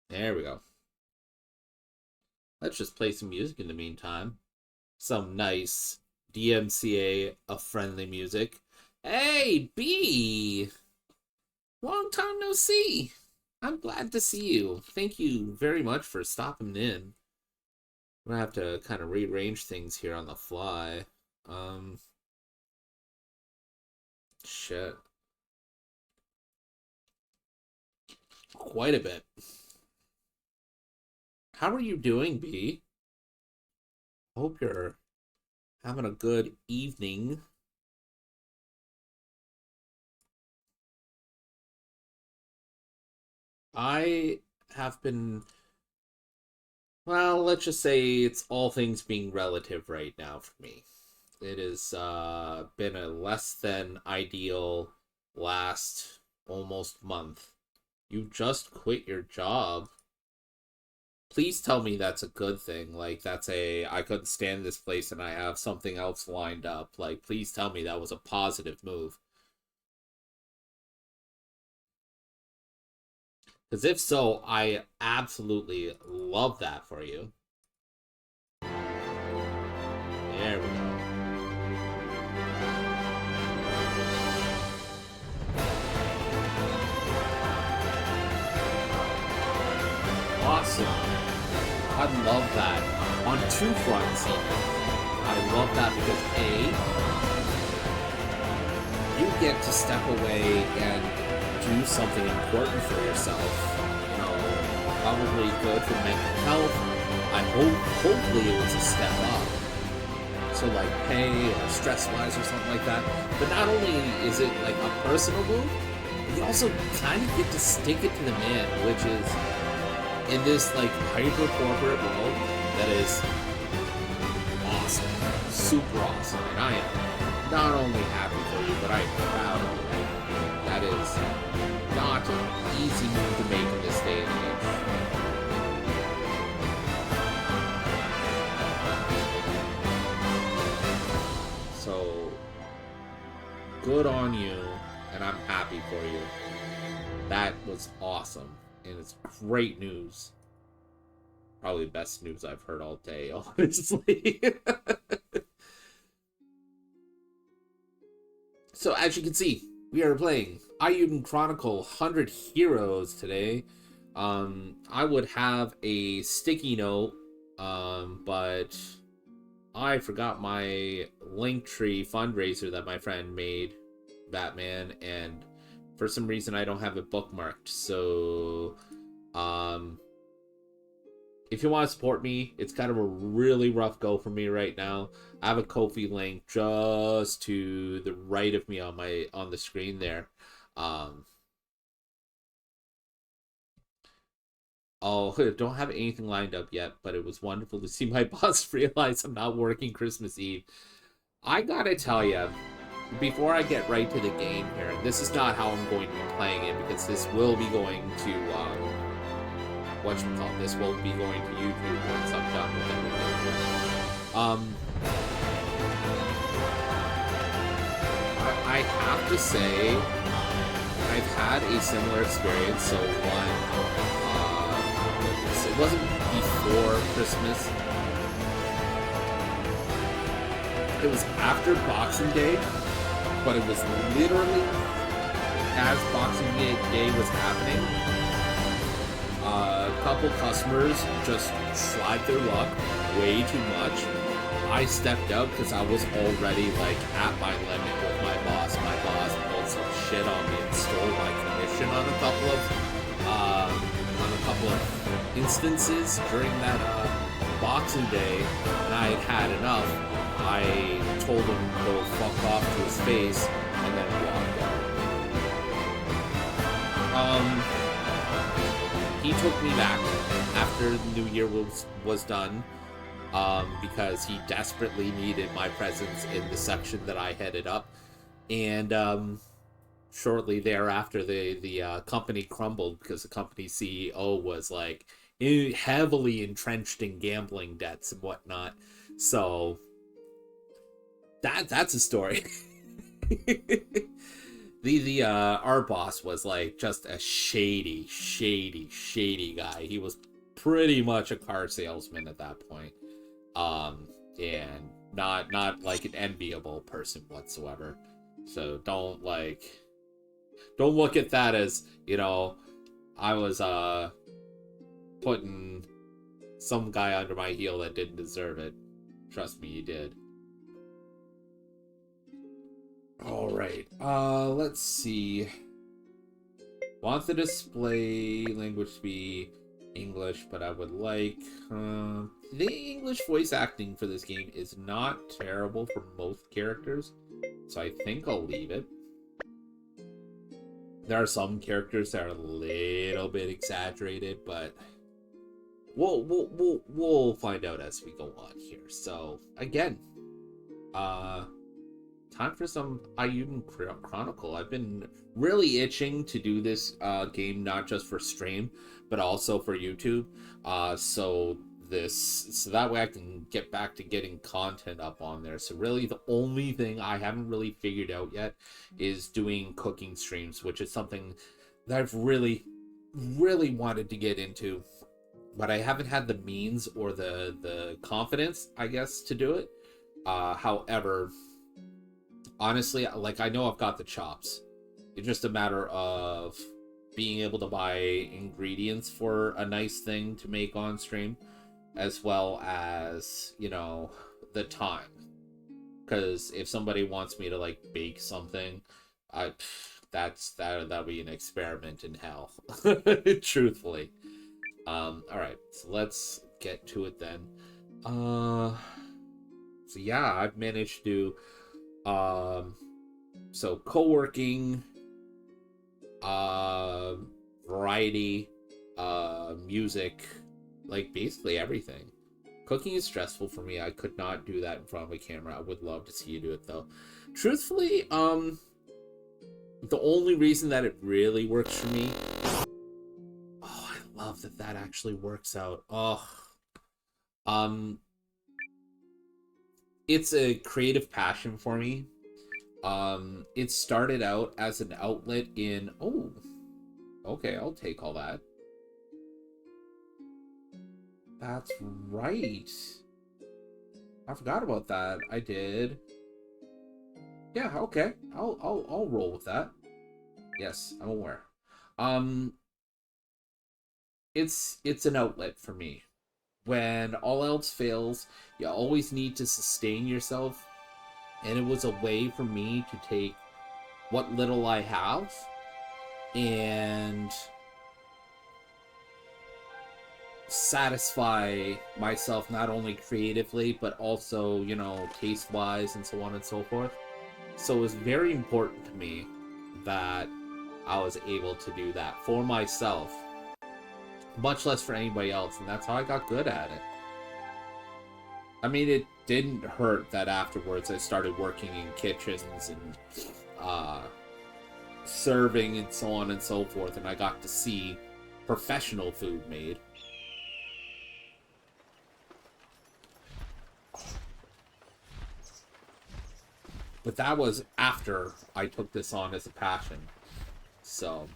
There we go. Let's just play some music in the meantime. Some nice DMCA of friendly music. Hey, B! Long time no see. I'm glad to see you. Thank you very much for stopping in. I'm gonna have to kind of rearrange things here on the fly. Um, shit. Quite a bit. How are you doing, B? Hope you're having a good evening. I have been, well, let's just say it's all things being relative right now for me. It has been a less than ideal last almost month. You just quit your job. Please tell me that's a good thing. Like, that's a, I couldn't stand this place and I have something else lined up. Like, please tell me that was a positive move. Because if so, I absolutely love that for you. There we go. Awesome. I love that. On two fronts, even. I love that because you get to step away and do something important for yourself. You know, probably good for mental health. Hopefully it was a step up. So like pay or stress wise or something like that. But not only is it like a personal move, you also kind of get to stick it to the man, which is in this like hyper corporate world that is awesome, super awesome, and I am not only happy for you, but I am proud of you. That is not an easy move to make in this day and age. So good on you, and I'm happy for you. That was awesome, and it's great news. Probably the best news I've heard all day, honestly. So as you can see, we are playing Eiyuden Chronicle 100 Heroes today. I would have a sticky note, but I forgot my Linktree fundraiser that my friend made, Batman, and for some reason I don't have it bookmarked. So, if you want to support me, it's kind of a really rough go for me right now. I have a Ko-fi link just to the right of me on the screen there. Um, oh, don't have anything lined up yet, but it was wonderful to see my boss realize I'm not working Christmas Eve. I gotta tell you, before I get right to the game here, this is not how I'm going to be playing it because this will be going to whatchamacallit, this will be going to YouTube once I'm done with everything. I have to say, I've had a similar experience. So it wasn't before Christmas. It was after Boxing Day, but it was literally as Boxing Day was happening. A couple customers just tried their luck way too much. I stepped up because I was already like at my limit with my boss. My boss pulled some shit on me and stole my commission on a couple of instances during that Boxing Day, and I had had enough. I told him to go fuck off to his face, and then walked out. He took me back after the new year was done, because he desperately needed my presence in the section that I headed up, and shortly thereafter, the company crumbled because the company CEO was like heavily entrenched in gambling debts and whatnot. So that's a story. The our boss was like just a shady guy. He was pretty much a car salesman at that point. And not like an enviable person whatsoever. So don't look at that as, you know, I was putting some guy under my heel that didn't deserve it. Trust me, you did. All right. Let's see. Want the display language to be English, but I would like the English voice acting for this game is not terrible for most characters, so I think I'll leave it. There are some characters that are a little bit exaggerated, but we'll find out as we go on here. So again, time for some Eiyuden Chronicle. I've been really itching to do this game, not just for stream, but also for YouTube. So that way I can get back to getting content up on there. So really the only thing I haven't really figured out yet is doing cooking streams, which is something that I've really wanted to get into, but I haven't had the means or the confidence, I guess, to do it. However, honestly, like, I know I've got the chops. It's just a matter of being able to buy ingredients for a nice thing to make on stream, as well as, you know, the time. Because if somebody wants me to, like, bake something, that'll be an experiment in hell. Truthfully. Alright, so let's get to it then. So yeah, I've managed to so co-working, variety, music, like basically everything. Cooking is stressful for me. I could not do that in front of a camera. I would love to see you do it though. Truthfully, the only reason that it really works for me, oh, I love that actually works out. Oh, it's a creative passion for me. It started out as an outlet in, oh, okay, I'll take all that. That's right. I forgot about that. I did. Yeah, okay. I'll roll with that. Yes, I'm aware. It's an outlet for me. When all else fails, you always need to sustain yourself, and it was a way for me to take what little I have and satisfy myself, not only creatively but also, you know, taste wise and so on and so forth. So it was very important to me that I was able to do that for myself, much less for anybody else, and that's how I got good at it. I mean, it didn't hurt that afterwards I started working in kitchens and serving and so on and so forth, and I got to see professional food made. But that was after I took this on as a passion. So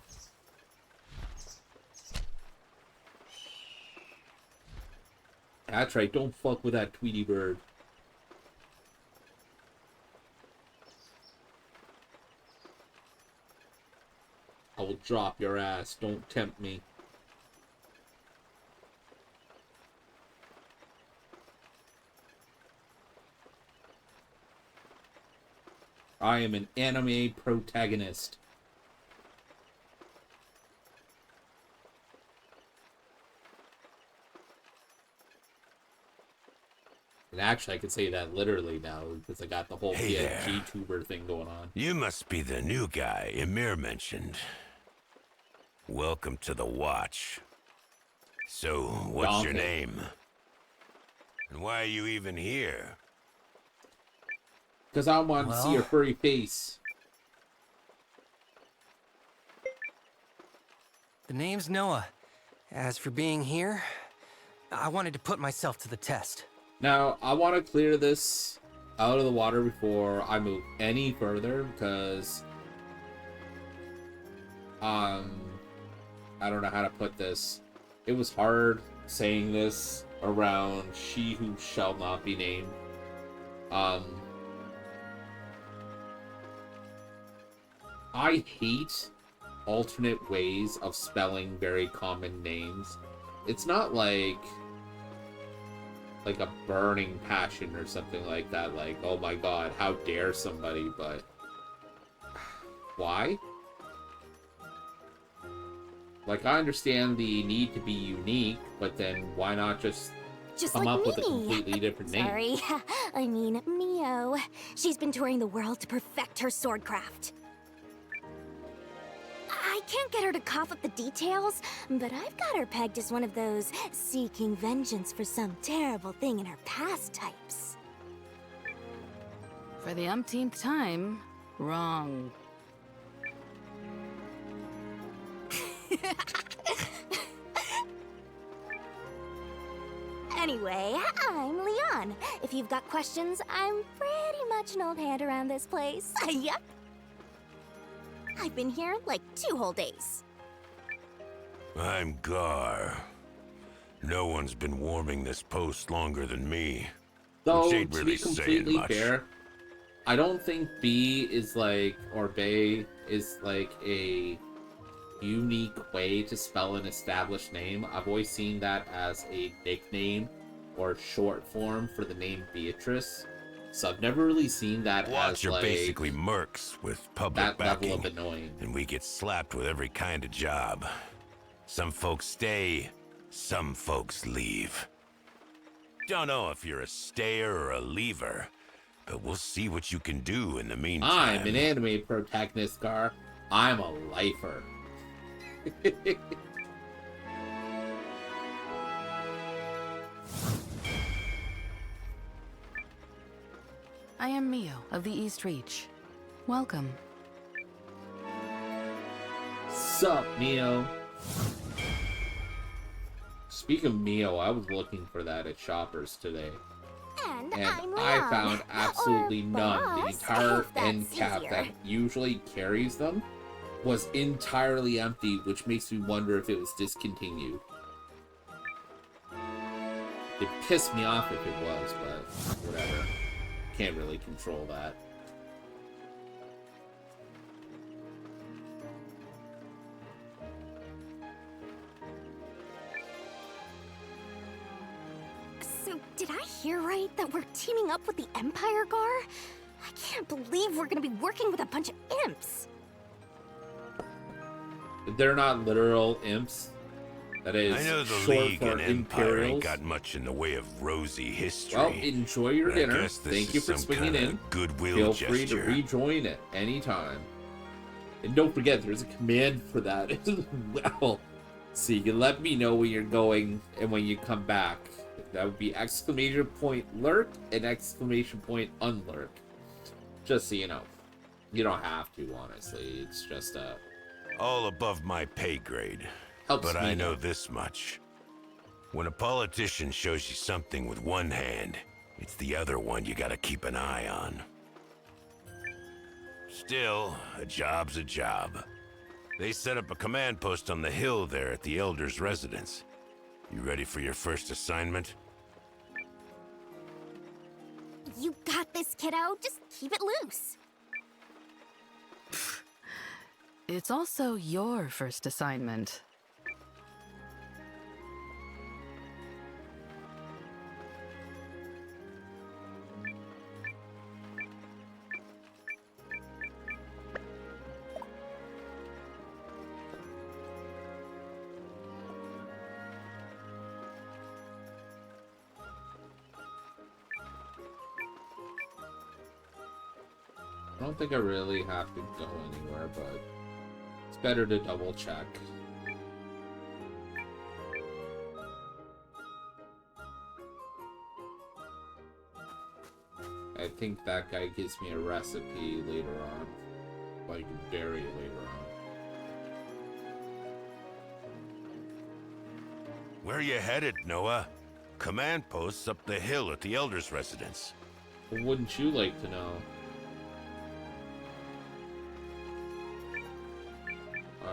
that's right, don't fuck with that Tweety bird. I will drop your ass, don't tempt me. I am an anime protagonist. And actually, I could say that literally now, because I got the whole PNG-tuber thing going on. You must be the new guy Emir mentioned. Welcome to the Watch. So, what's your name? And why are you even here? Because I want to see your furry face. The name's Nowa. As for being here, I wanted to put myself to the test. Now, I want to clear this out of the water before I move any further, because I don't know how to put this. It was hard saying this around she who shall not be named. I hate alternate ways of spelling very common names. It's not like a burning passion or something like that, like, oh my god, how dare somebody, but why? Like, I understand the need to be unique, but then why not just come like up with a me. completely different name? Sorry, I mean Mio. She's been touring the world to perfect her swordcraft. I can't get her to cough up the details, but I've got her pegged as one of those seeking vengeance for some terrible thing in her past types. For the umpteenth time, wrong. Anyway, I'm Leon. If you've got questions, I'm pretty much an old hand around this place. Yup. I've been here like 2 whole days. I'm Gar. No one's been warming this post longer than me. Though, which ain't to really be saying completely much. fair, I don't think B is like, or Bay is like a unique way to spell an established name. I've always seen that as a nickname or short form for the name Beatrice. So I've never really seen that Watch as are like basically mercs with public that backing, level of annoying. and we get slapped with every kind of job. Some folks stay, some folks leave. Don't know if you're a stayer or a leaver, but we'll see what you can do in the meantime. I'm an anime protagonist, Gar. I'm a lifer. I am Mio of the East Reach. Welcome. Sup, Mio? Speaking of Mio, I was looking for that at Shoppers today. And And I'm Leon. I found absolutely Or none. The boss, entire if that's end cap easier. that usually carries them was entirely empty, which makes me wonder if it was discontinued. It pissed me off if it was, but whatever. Can't really control that. So, did I hear right that we're teaming up with the Empire, Gar? I can't believe we're gonna be working with a bunch of imps. They're not literal imps. That is I know the short League for and Empire ain't Imperials. got much in the way of rosy history. Well, enjoy your but I dinner. guess this Thank is you for some swinging kinda in. goodwill Feel gesture. free to rejoin at any time. And don't forget, there's a command for that as well. So you can let me know when you're going and when you come back. That would be exclamation point lurk and exclamation point unlurk. Just so you know. You don't have to, honestly. It's just All above my pay grade. helps But me I know know. this much. When a politician shows you something with one hand, it's the other one you gotta keep an eye on. Still, a job's a job. They set up a command post on the hill there at the Elder's residence. You ready for your first assignment? You got this, kiddo. Just keep it loose. It's also your first assignment. I don't think I really have to go anywhere, but it's better to double check. I think that guy gives me a recipe later on, like very later on. Where are you headed, Noah? Command post's up the hill at the Elder's residence. Well, wouldn't you like to know?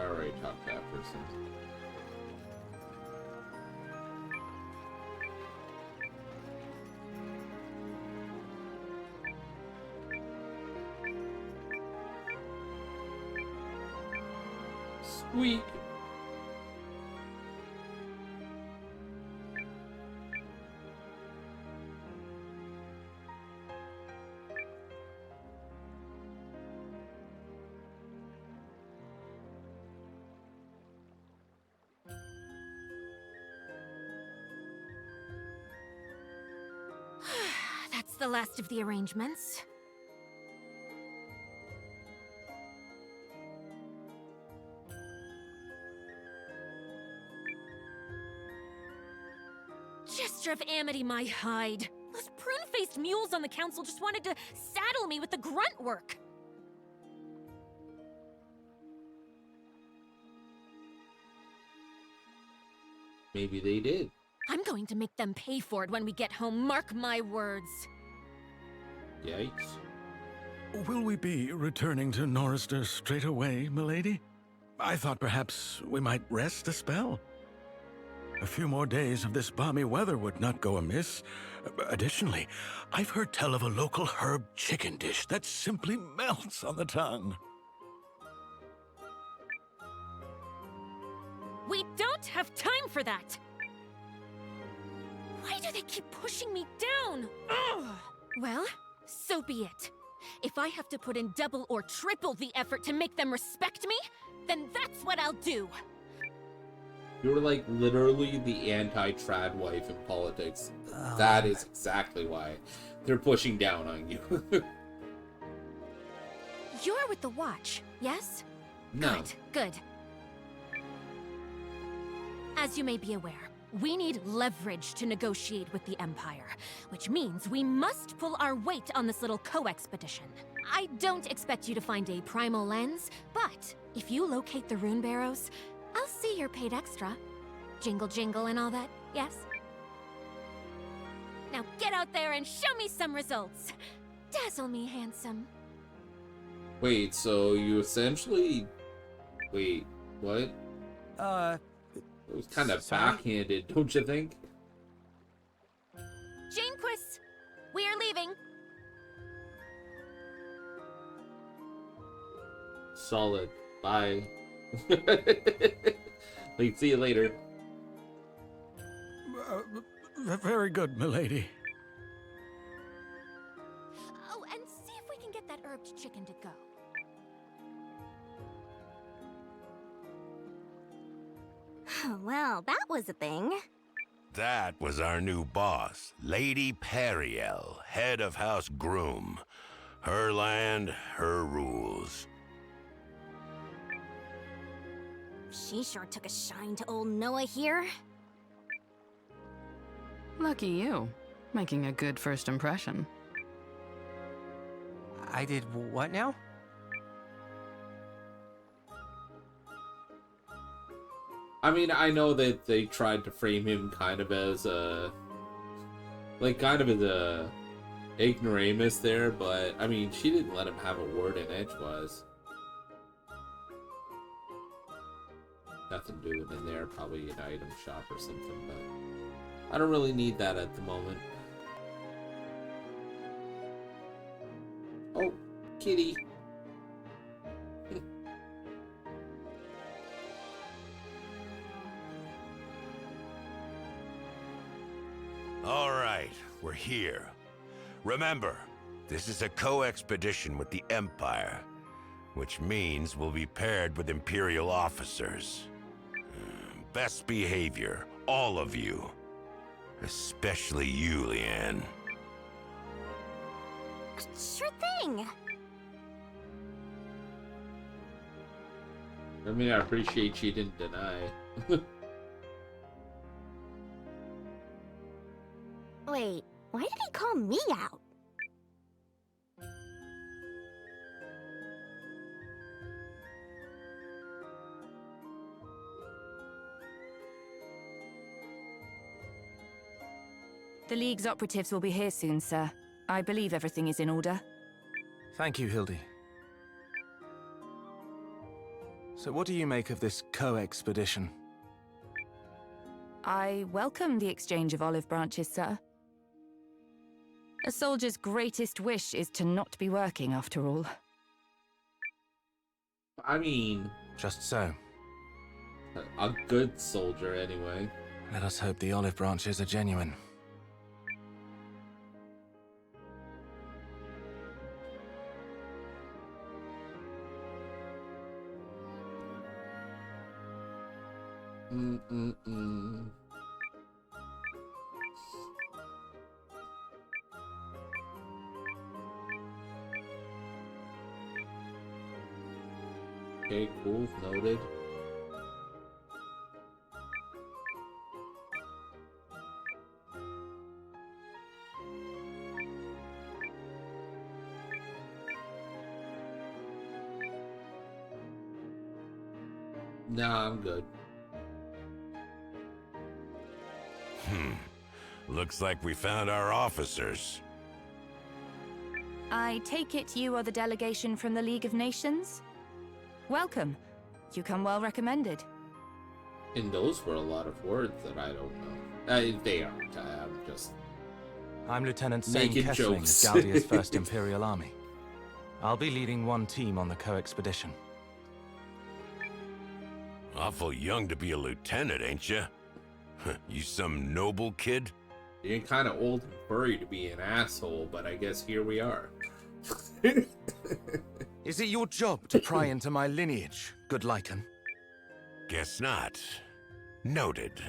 already talked to that person. Squeak! That's the last of the arrangements. Gesture of amity, my hide. Those prune-faced mules on the council just wanted to saddle me with the grunt work. Maybe they did. I'm going to make them pay for it when we get home, mark my words. Yikes. Will we be returning to Norrister straight away, milady? I thought perhaps we might rest a spell. A few more days of this balmy weather would not go amiss. Additionally, I've heard tell of a local herb chicken dish that simply melts on the tongue. We don't have time for that! Why do they keep pushing me down? Ugh. Well, so be it. If I have to put in double or triple the effort to make them respect me, then that's what I'll do. You're like literally the anti-trad wife in politics. That is exactly why they're pushing down on you. You're with the Watch, yes? No. Good. As you may be aware, we need leverage to negotiate with the Empire, which means we must pull our weight on this little co-expedition. I don't expect you to find a Primal Lens, but if you locate the Runebarrows, I'll see you're paid extra. Jingle jingle and all that, yes? Now get out there and show me some results. Dazzle me, handsome. Wait, so you essentially... Wait, what? It was kind of Sorry? backhanded, don't you think? Janequist, we are leaving. Solid. Bye. Like, see you later. Very good, milady. Oh, and see if we can get that herbed chicken to go. Well, that was a thing. That was our new boss, Lady Periel, head of House Groom. Her land, her rules. She sure took a shine to old Nowa here. Lucky you. Making a good first impression. I did what now? I mean, I know that they tried to frame him kind of as a... Like, kind of as a ignoramus there, but, I mean, she didn't let him have a word in edgewise. Nothing doing in there, probably an item shop or something, but I don't really need that at the moment. Oh, kitty. All right, we're here. Remember, this is a co-expedition with the Empire, which means we'll be paired with Imperial officers. Best behavior, all of you. Especially you, Leanne. Sure thing. I mean, I appreciate she didn't deny. Wait, why did he call me out? The League's operatives will be here soon, sir. I believe everything is in order. Thank you, Hildy. So what do you make of this co-expedition? I welcome the exchange of olive branches, sir. A soldier's greatest wish is to not be working, after all. I mean, Just so. a good soldier anyway. Let us hope the olive branches are genuine. Okay, cool. Noted. Nah, I'm good. Looks like we found our officers. I take it you are the delegation from the League of Nations? Welcome. You come well recommended. And those were a lot of words that I don't know. They aren't. I'm just... I'm Lieutenant Sane Making Kessling jokes. of Galdia's 1st Imperial Army. I'll be leading one team on the co-expedition. Awful young to be a lieutenant, ain't you? You some noble kid? You're kind of old and furry to be an asshole, but I guess here we are. Is it your job to pry into my lineage, good Lycan? Guess not. Noted.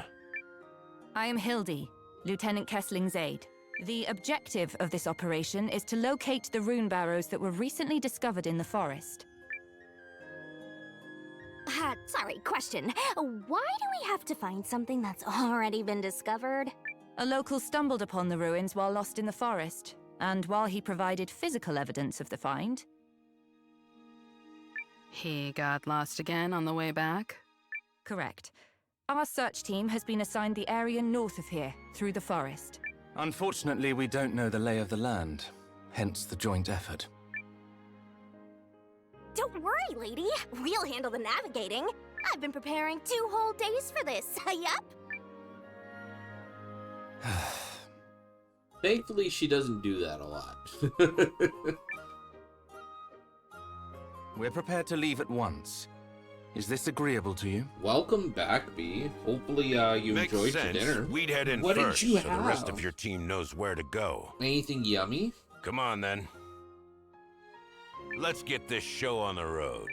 I am Hildy, Lieutenant Kessling's aide. The objective of this operation is to locate the Runebarrows that were recently discovered in the forest. Sorry, question. Why do we have to find something that's already been discovered? A local stumbled upon the ruins while lost in the forest, and while he provided physical evidence of the find... He got lost again on the way back? Correct. Our search team has been assigned the area north of here, through the forest. Unfortunately, we don't know the lay of the land, hence the joint effort. Don't worry, lady. We'll handle the navigating. I've been preparing 2 whole days for this. Yup. Thankfully, she doesn't do that a lot. We're prepared to leave at once. Is this agreeable to you? Welcome back, B. Hopefully, you Makes enjoyed sense. your dinner. We'd head in What first, did you so the rest have? of your team knows where to go. Anything yummy? Come on, then. Let's get this show on the road.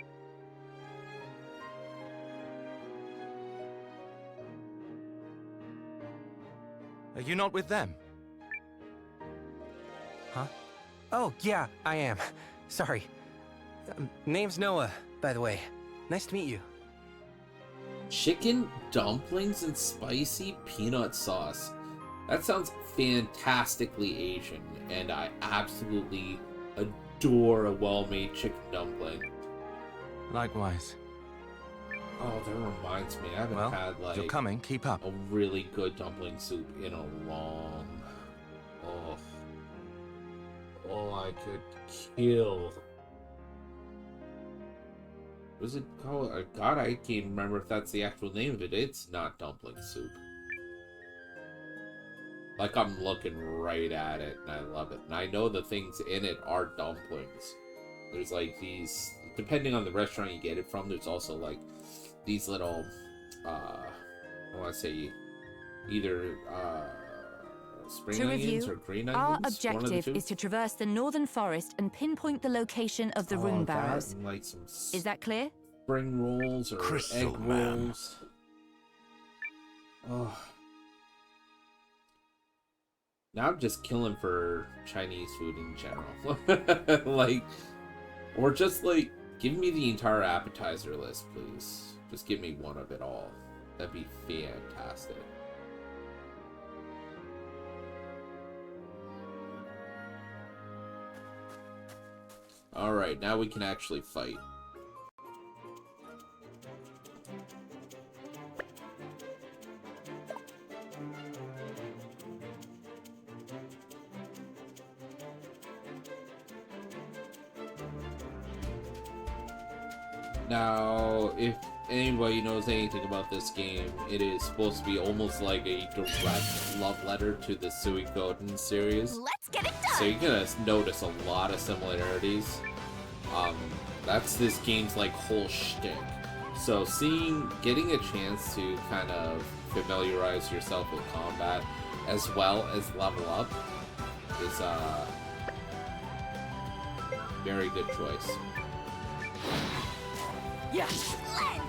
Are you not with them? Huh? Oh, yeah, I am. Sorry. Name's Nowa, by the way. Nice to meet you. Chicken dumplings and spicy peanut sauce. That sounds fantastically Asian, and I absolutely adore a well-made chicken dumpling. Likewise. Oh, that reminds me, I haven't Well, had if you're coming, keep up. a really good dumpling soup in a long... Oh, I could kill. What is it called? God, I can't remember if that's the actual name of it. It's not dumpling soup. Like, I'm looking right at it, and I love it. And I know the things in it are dumplings. There's, like, these... Depending on the restaurant you get it from, there's also, like, these little... I want to say... Either, spring To onions review, or green onions? our one of the objective two. is to traverse the northern forest and pinpoint the location of the Oh, Runebarrows. that and, like, some Is that clear? spring rolls or Crystal, egg ma'am. rolls. Oh. Now I'm just killing for Chinese food in general. Like, or just like, give me the entire appetizer list, please. Just give me one of it all. That'd be fantastic. Alright, now we can actually fight. Now, if anybody knows anything about this game, it is supposed to be almost like a direct love letter to the Suikoden series. Let's get it done! So you're gonna notice a lot of similarities. That's this game's like whole shtick. So getting a chance to kind of familiarize yourself with combat as well as level up is a very good choice. Yeah. Lens!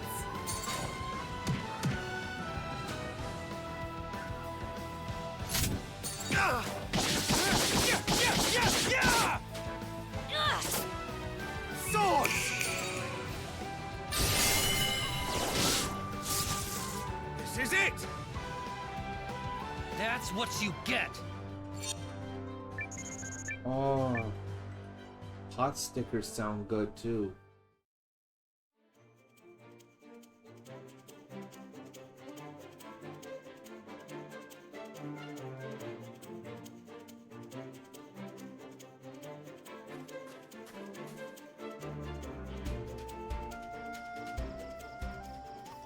Swords! This is it! That's what you get. Oh, hot stickers sound good too.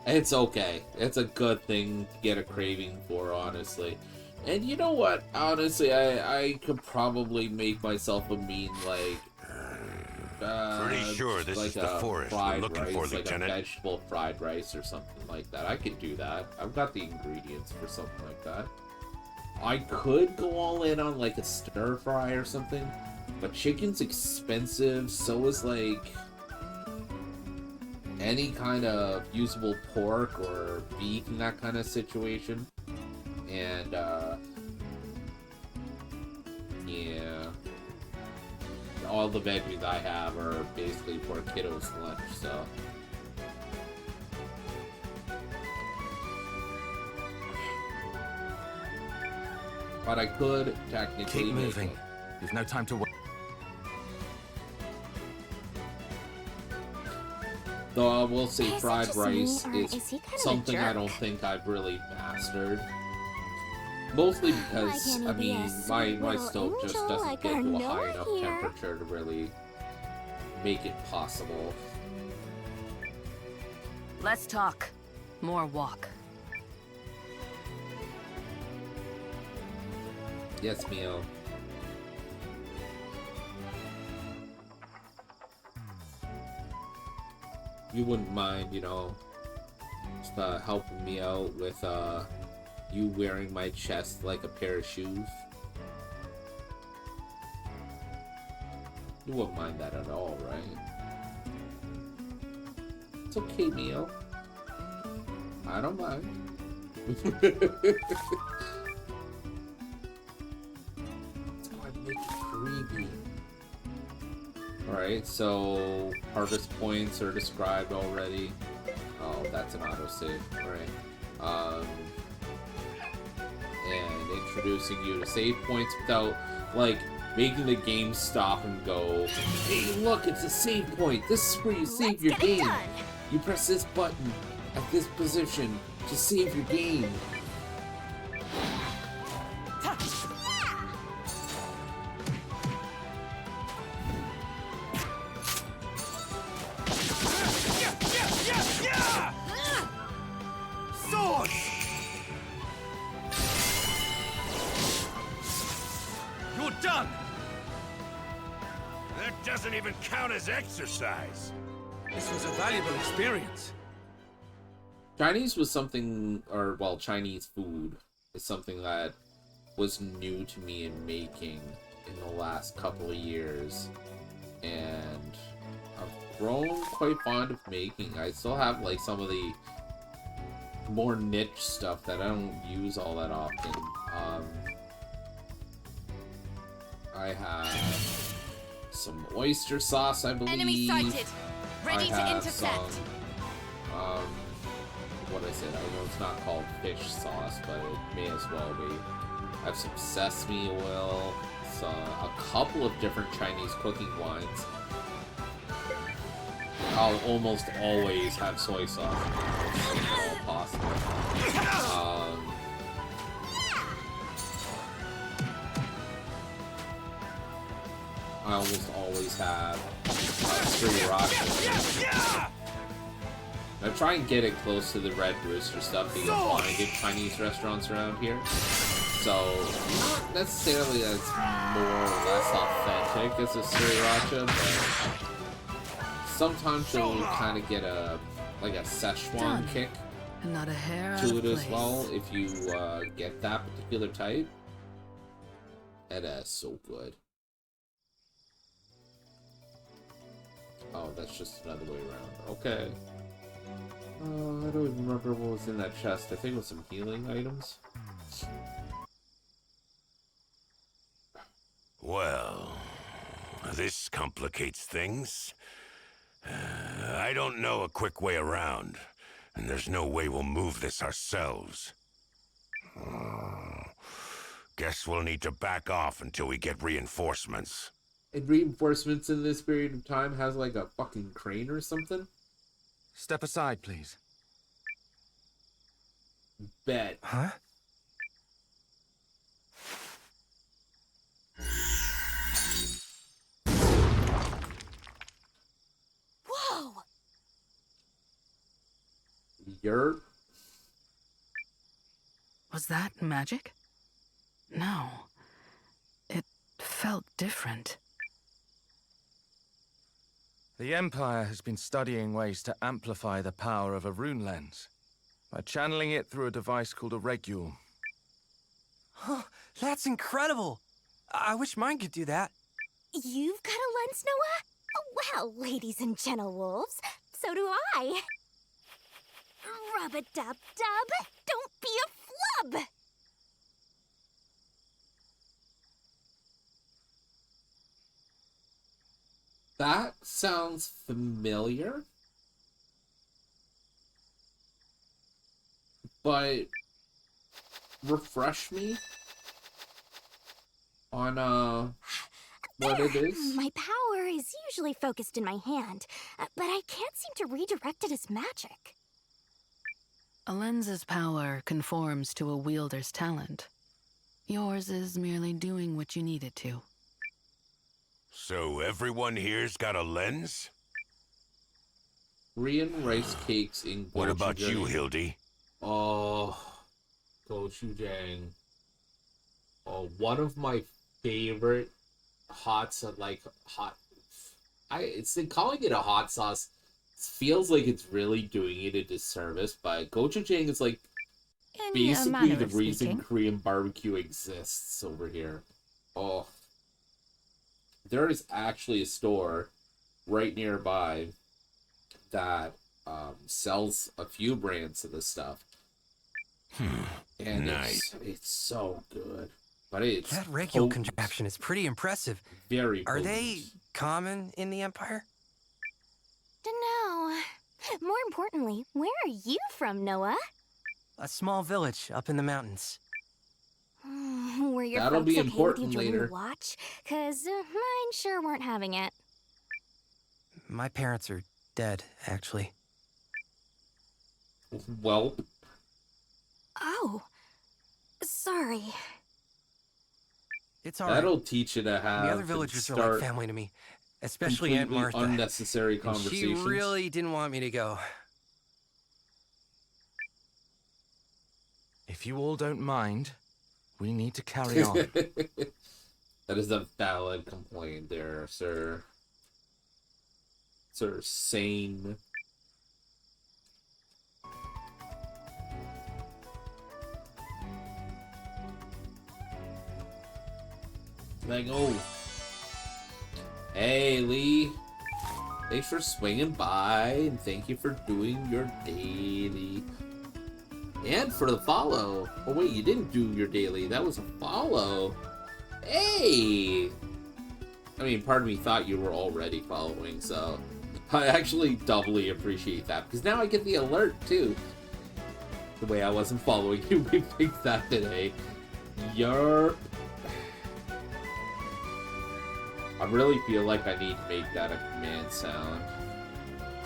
It's okay. It's a good thing to get a craving for, honestly. And you know what? Honestly, I could probably make myself a mean, like... Pretty sure this like is the forest we're fried looking rice, for, like Lieutenant. a vegetable fried rice or something like that. I could do that. I've got the ingredients for something like that. I could go all in on, like, a stir fry or something. But chicken's expensive, so is, like... any kind of usable pork or beef in that kind of situation. And, yeah. All the veggies I have are basically for kiddos' lunch, so. But I could technically Keep moving. make it. There's no time to wait. Though I will say Is it fried just rice me, or is is he kind of a something I jerk? don't think I've really mastered. Mostly because, can't I he be a mean, sweet my little stove just angel doesn't like get our to a Nowa high enough here? temperature to really make it possible. Less talk, more walk. Yes, Mio. You wouldn't mind, you know, just helping me out with you wearing my chest like a pair of shoes? You wouldn't mind that at all, right? It's okay, Mio. I don't mind. I'd make it creepy. Alright, so harvest points are described already. Oh, that's an autosave. Alright. And introducing you to save points without, like, making the game stop and go, hey, look, it's a save point. This is where you save your game. You press this button at this position to save your game. Swords! You're done! That doesn't even count as exercise. This was a valuable experience. Chinese was something, or, well, Chinese food is something that was new to me in making in the last couple of years. And I've grown quite fond of making. I still have, like, some of the more niche stuff that I don't use all that often. I have some oyster sauce, I believe. Enemy sighted. Ready I to have intercept. some, what is it? I know it's not called fish sauce, but it may as well be. I have some sesame oil, a couple of different Chinese cooking wines. I'll almost always have soy sauce if at all possible. I almost always have sriracha. I try and get it close to the Red Rooster stuff because I find Chinese restaurants around here. So, not necessarily as more or less authentic as a sriracha, but sometimes you'll kind of get a Szechuan kick Not a hair out to of it as place. well if you get that particular type. It is so good. Oh, that's just another way around. Okay. I don't even remember what was in that chest. I think it was some healing items. Well, this complicates things. I don't know a quick way around, and there's no way we'll move this ourselves. Guess we'll need to back off until we get reinforcements. And reinforcements in this period of time has like a fucking crane or something? Step aside, please. Bet. Huh? Whoa! Yerp. Was that magic? No. It felt different. The Empire has been studying ways to amplify the power of a rune lens by channeling it through a device called a regule. Huh, that's incredible! I wish mine could do that. You've got a lens, Noah? Well, ladies and gentle wolves, so do I. Rub-a-dub-dub, don't be a flub! That sounds familiar. But refresh me on what it is. My power is usually focused in my hand, but I can't seem to redirect it as magic. A lens's power conforms to a wielder's talent. Yours is merely doing what you need it to. So everyone here's got a lens? Korean rice cakes in What about gochujang. you, Hildy? Oh, gochujang. Oh, one of my favorite calling it a hot sauce feels like it's really doing it a disservice, but gochujang is like In a basically manner the of reason speaking. Korean barbecue exists over here. Oh. There is actually a store right nearby that sells a few brands of this stuff. And Nice. it's so good. But it's That regule potent, contraption is pretty impressive. very Are potent. they common in the Empire? Dunno. More importantly, where are you from, Noah? A small village up in the mountains. Were your That'll folks be okay with you important joining later. the watch? 'Cause mine sure weren't having it. My parents are dead, actually. Well, Oh. Sorry. It's alright. that'll teach you to have The other and villagers are start like family to me, especially Aunt completely Martha. unnecessary And she conversations. really didn't want me to go. If you all don't mind, we need to carry on. That is a valid complaint there, sir. Sir Sane. Like, oh. Hey, Lee. Thanks for swinging by, and thank you for doing your daily. And for the follow. Oh, wait, you didn't do your daily. That was a follow. Hey! I mean, part of me thought you were already following, so I actually doubly appreciate that, because now I get the alert, too. The way I wasn't following you, we fixed that today. Yerp. I really feel like I need to make that a command sound.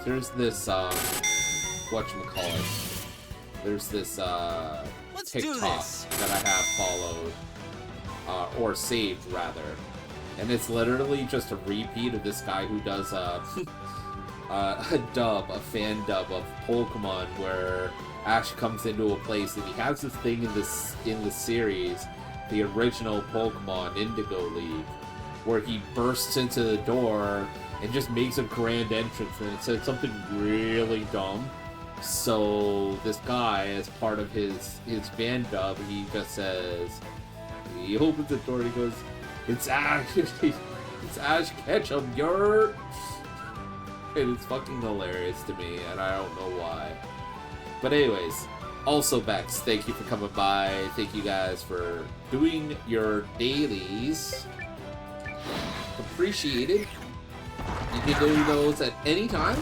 There's this, whatchamacallit. There's this, Let's do TikTok this. that I have followed, or saved, rather. And it's literally just a repeat of this guy who does, a fan dub of Pokemon where Ash comes into a place and he has this thing in the series, the original Pokemon Indigo League, where he bursts into the door and just makes a grand entrance, and it said something really dumb. So this guy, as part of his fan dub, he just says, he opens the door and he goes, "It's Ash, it's Ash Ketchum, you're..." And it's fucking hilarious to me, and I don't know why. But anyways, also Bex, thank you for coming by. Thank you guys for doing your dailies. Appreciated. You can do those at any time,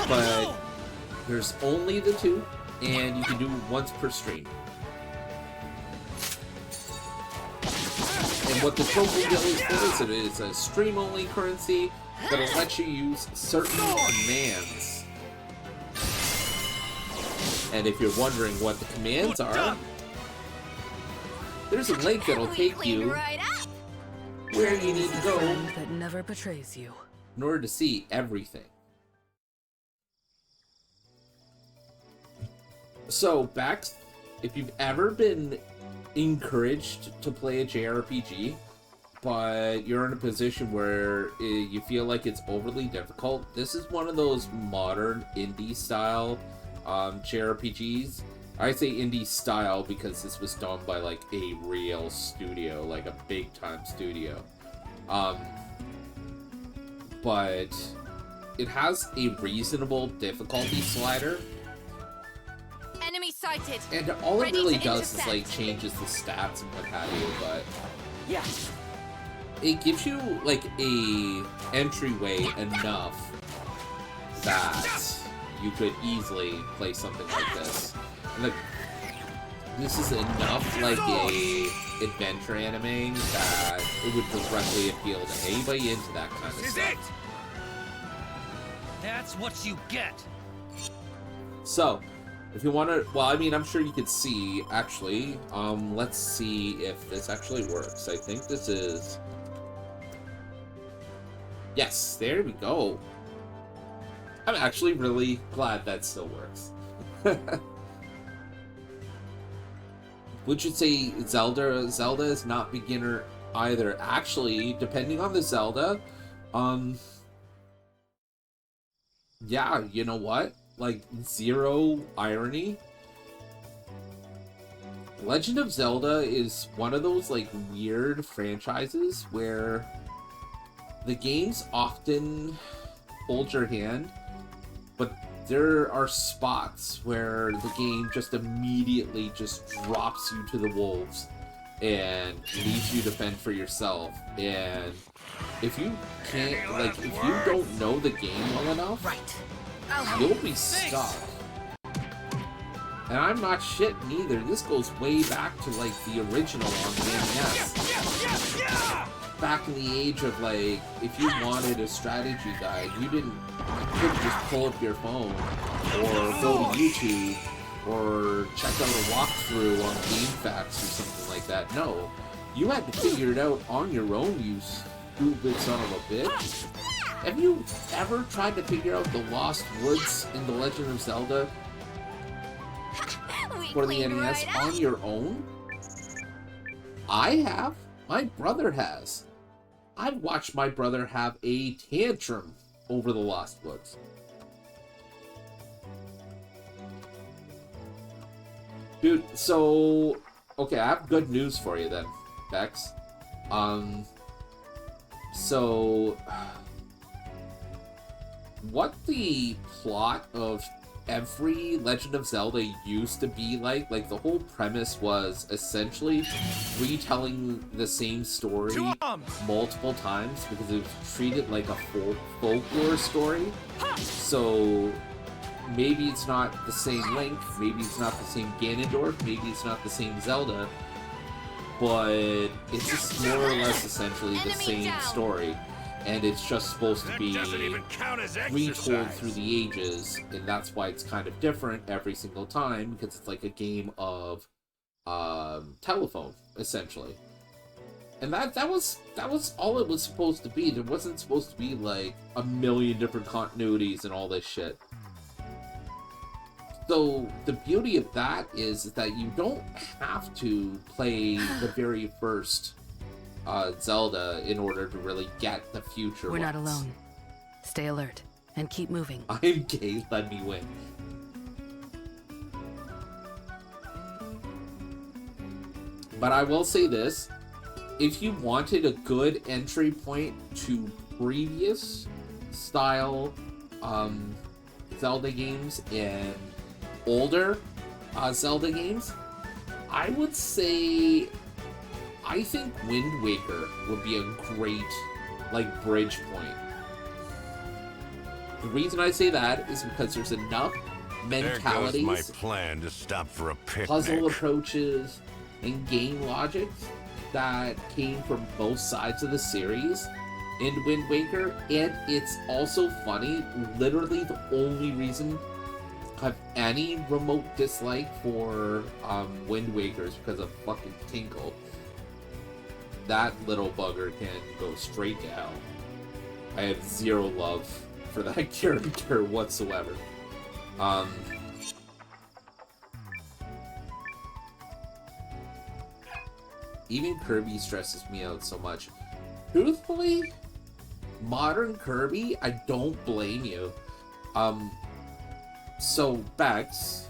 but there's only the 2, and you can do once per stream. And what the trophy daily is for is it is a stream-only currency that'll let you use certain commands. And if you're wondering what the commands are, there's a link that'll take you where you need to go that never betrays you in order to see everything. So, Bax, if you've ever been encouraged to play a JRPG, but you're in a position where you feel like it's overly difficult, this is one of those modern indie style JRPGs. I say indie style because this was done by like a real studio, like a big time studio. But it has a reasonable difficulty slider. Enemy sighted. And all it Ready really to does intercept. is like changes the stats and what have you, but Yeah. it gives you like a entryway enough that you could easily play something like this. And like, this is enough like a adventure anime that it would directly appeal to anybody into that kind of stuff. That's what you get. So, if you want to, well, I mean, I'm sure you could see, actually, let's see if this actually works. I think this is, yes, there we go. I'm actually really glad that still works. Would you say Zelda is not beginner either? Actually, depending on the Zelda, yeah, you know what? Like, zero irony. Legend of Zelda is one of those, like, weird franchises where the games often hold your hand, but there are spots where the game just immediately just drops you to the wolves and leaves you to fend for yourself. And if you can't, like, if you don't know the game well enough, you'll be stuck. And I'm not shit neither. This goes way back to like the original on the NES. Back in the age of like, if you wanted a strategy guide, you couldn't just pull up your phone or go to YouTube or check out a walkthrough on GameFAQs or something like that. No, you had to figure it out on your own, you stupid son of a bitch. Have you ever tried to figure out the Lost Woods in The Legend of Zelda for the NES on your own? I have. My brother has. I've watched my brother have a tantrum over the Lost Woods. Dude, so... okay, I have good news for you then, Bex. So... what the plot of every Legend of Zelda used to be like the whole premise was essentially retelling the same story multiple times because it was treated like a folklore story. So maybe it's not the same Link, maybe it's not the same Ganondorf, maybe it's not the same Zelda, but it's just more or less essentially the same story. And it's just supposed to be retold through the ages, and that's why it's kind of different every single time, because it's like a game of telephone, essentially. And that was all it was supposed to be. There wasn't supposed to be like a million different continuities and all this shit. So the beauty of that is that you don't have to play the very first Zelda in order to really get the future We're not ones. alone. Stay alert and keep moving. I'm gay, let me win. But I will say this, if you wanted a good entry point to previous style Zelda games and older Zelda games, I would say I think Wind Waker would be a great like bridge point. The reason I say that is because there's enough mentalities, there goes my plan to stop for a picnic. puzzle approaches, and game logics that came from both sides of the series in Wind Waker, and it's also funny, literally the only reason I have any remote dislike for Wind Waker is because of fucking Tinkle. That little bugger can go straight to hell. I have zero love for that character whatsoever. Even Kirby stresses me out so much. Truthfully, modern Kirby, I don't blame you. So, Bex,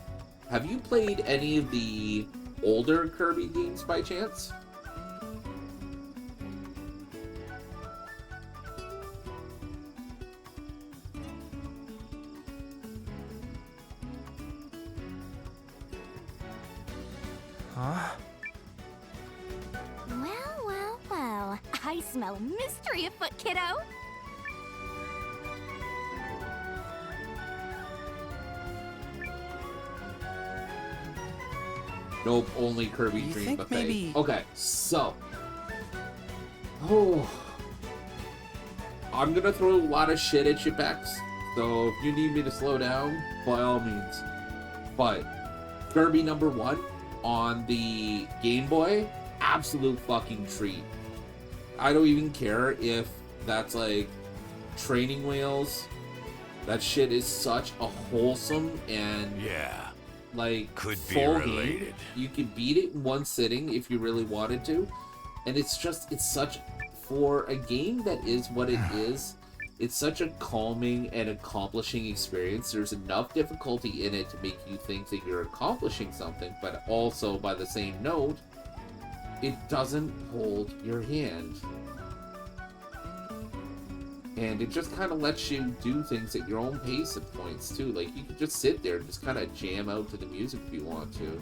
have you played any of the older Kirby games by chance? Huh? Well. I smell a mystery afoot, kiddo. Nope, only Kirby You Dream think Buffet. maybe- Okay, so. Oh. I'm gonna throw a lot of shit at you, Bex. So if you need me to slow down, by all means. But Kirby #1 on the Game Boy, absolute fucking treat. I don't even care if that's like training wheels. That shit is such a wholesome and Yeah, like could be full related. game. You can beat it in one sitting if you really wanted to, and it's such, for a game that is what it is, it's such a calming and accomplishing experience. There's enough difficulty in it to make you think that you're accomplishing something, but also by the same note, it doesn't hold your hand. And it just kind of lets you do things at your own pace at points, too. Like, you can just sit there and just kind of jam out to the music if you want to.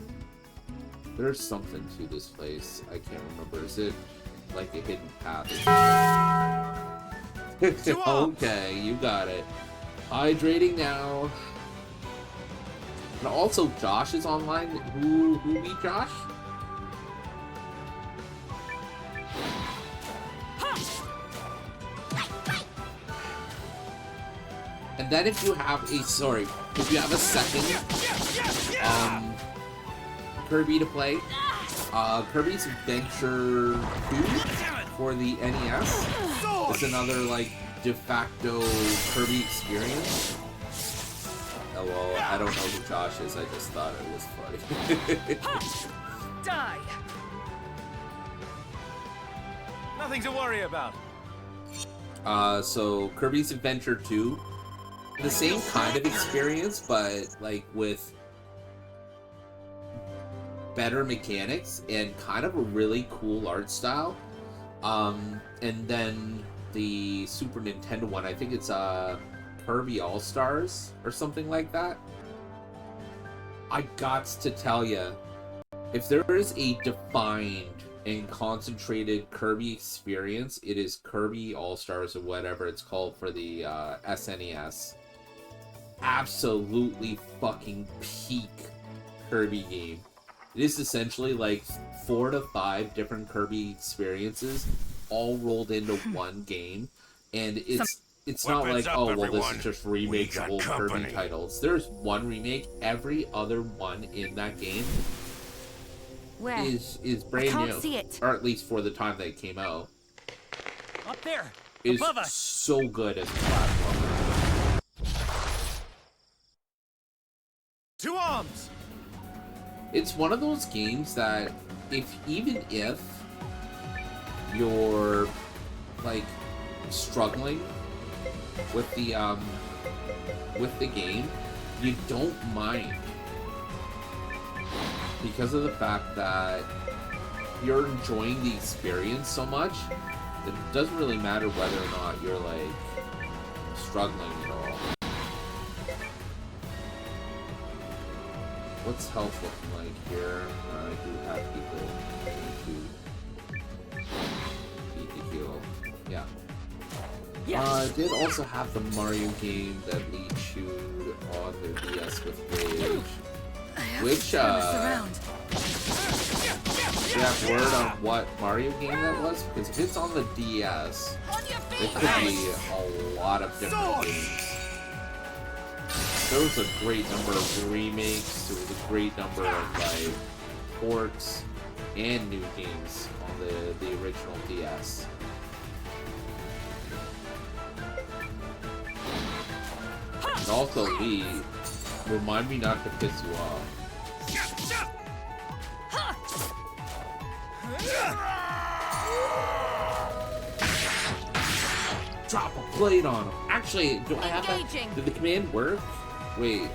There's something to this place. I can't remember. Is it like a hidden path? Okay, you got it. Hydrating now. And also, Josh is online. Who beat Josh? And then if you have a second Kirby to play, Kirby's Adventure 2 for the NES is another like de facto Kirby experience. Oh well, I don't know who Josh is, I just thought it was funny. Die! Nothing to worry about. So Kirby's Adventure 2, the same kind of experience, but like with better mechanics and kind of a really cool art style. And then the Super Nintendo one, I think it's Kirby All-Stars or something like that. I gots to tell you, if there is a defined and concentrated Kirby experience, it is Kirby All-Stars or whatever it's called for the SNES. Absolutely fucking peak Kirby game. It is essentially like 4 to 5 different Kirby experiences all rolled into one game, and it's not like, up, oh well, everyone. this is just remakes of got old Kirby company. titles. There's one remake. Every other one in that game Where? is brand can't new, see it. or at least for the time that it came out. Up there! Is Above us! so good as a platformer. To arms! It's one of those games that even if you're like struggling with the game, you don't mind, because of the fact that you're enjoying the experience so much. It doesn't really matter whether or not you're like struggling at all. What's health looking like here? I do have people to need to heal. Yeah. I did also have the Mario game that Lee chewed on their DS with Rage. Which, do you have word on what Mario game that was? Because if it's on the DS, it could be a lot of different games. There was a great number of remakes, there was a great number of like ports and new games on the original DS. And also, Lee, remind me not to piss you off. Drop a blade on him. Actually, do I have that? Did the command work? Wait,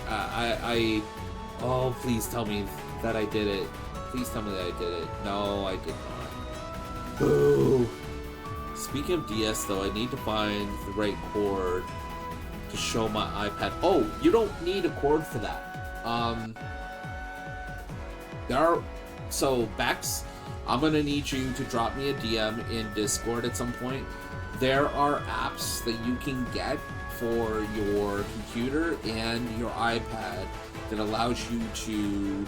oh, please tell me that I did it. Please tell me that I did it. No, I did not. Boo! Speaking of DS, though, I need to find the right cord to show my iPad. Oh, you don't need a cord for that. So, Bex, I'm gonna need you to drop me a DM in Discord at some point. There are apps that you can get for your computer and your iPad that allows you to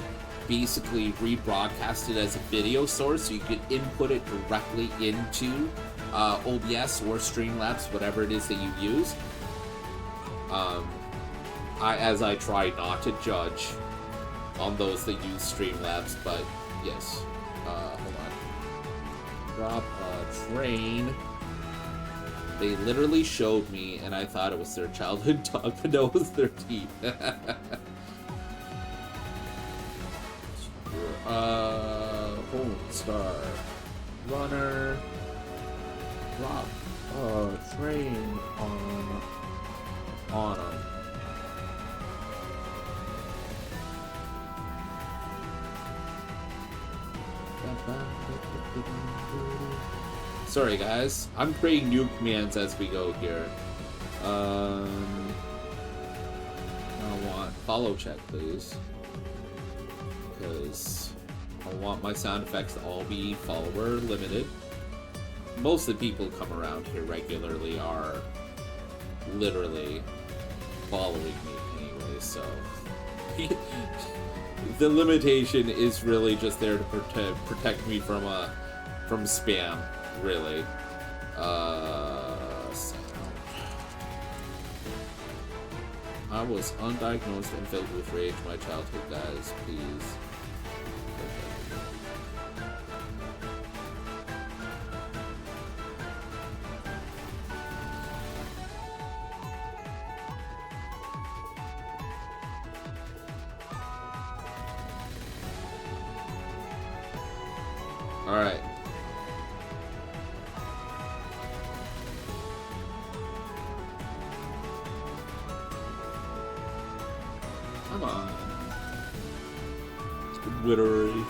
basically rebroadcast it as a video source, so you could input it directly into OBS or Streamlabs, whatever it is that you use. As I try not to judge on those that use Streamlabs, but yes. Hold on. Drop a train. They literally showed me, and I thought it was their childhood dog, but no, it was their teeth. Home star. Runner. Drop a train on them. Sorry guys, I'm creating new commands as we go here. I want follow check, please, because I want my sound effects to all be follower limited. Most of the people who come around here regularly are literally following me anyway, so the limitation is really just there to protect me from spam, really. I was undiagnosed and filled with rage my childhood, guys, please. Alright. Come on. Literally.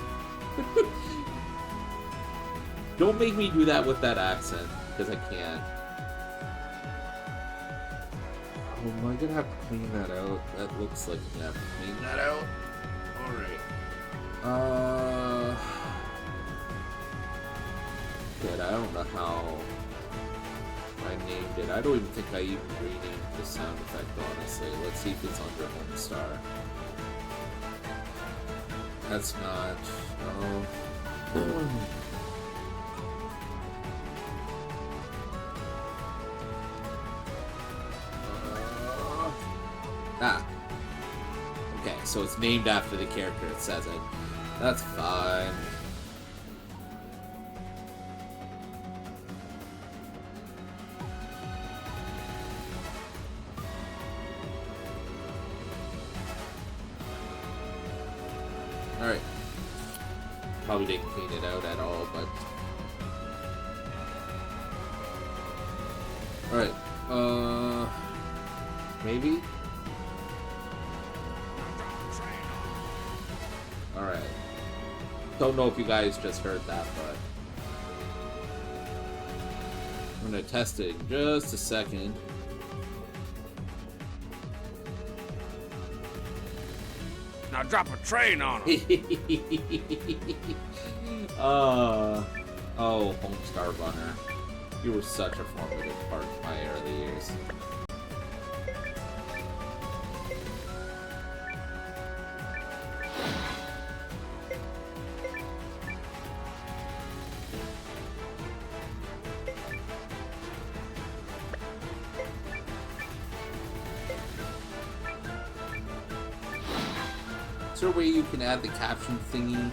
Don't make me do that with that accent, because I can't. Oh, am I gonna have to clean that out? That looks like I'm gonna have to clean that out. Alright. Good, I don't know how I named it. I don't even think I even renamed the sound effect, honestly. Let's see if it's under Homestar. That's not... No. Okay, so it's named after the character, it says it. That's fine. probably didn't clean it out at all, but... Alright, maybe? Alright. Don't know if you guys just heard that, but... I'm gonna test it in just a second. Now drop a train on him. Oh, Homestar Runner. You were such a formative part of my early years. Is there a way you can add the caption thingy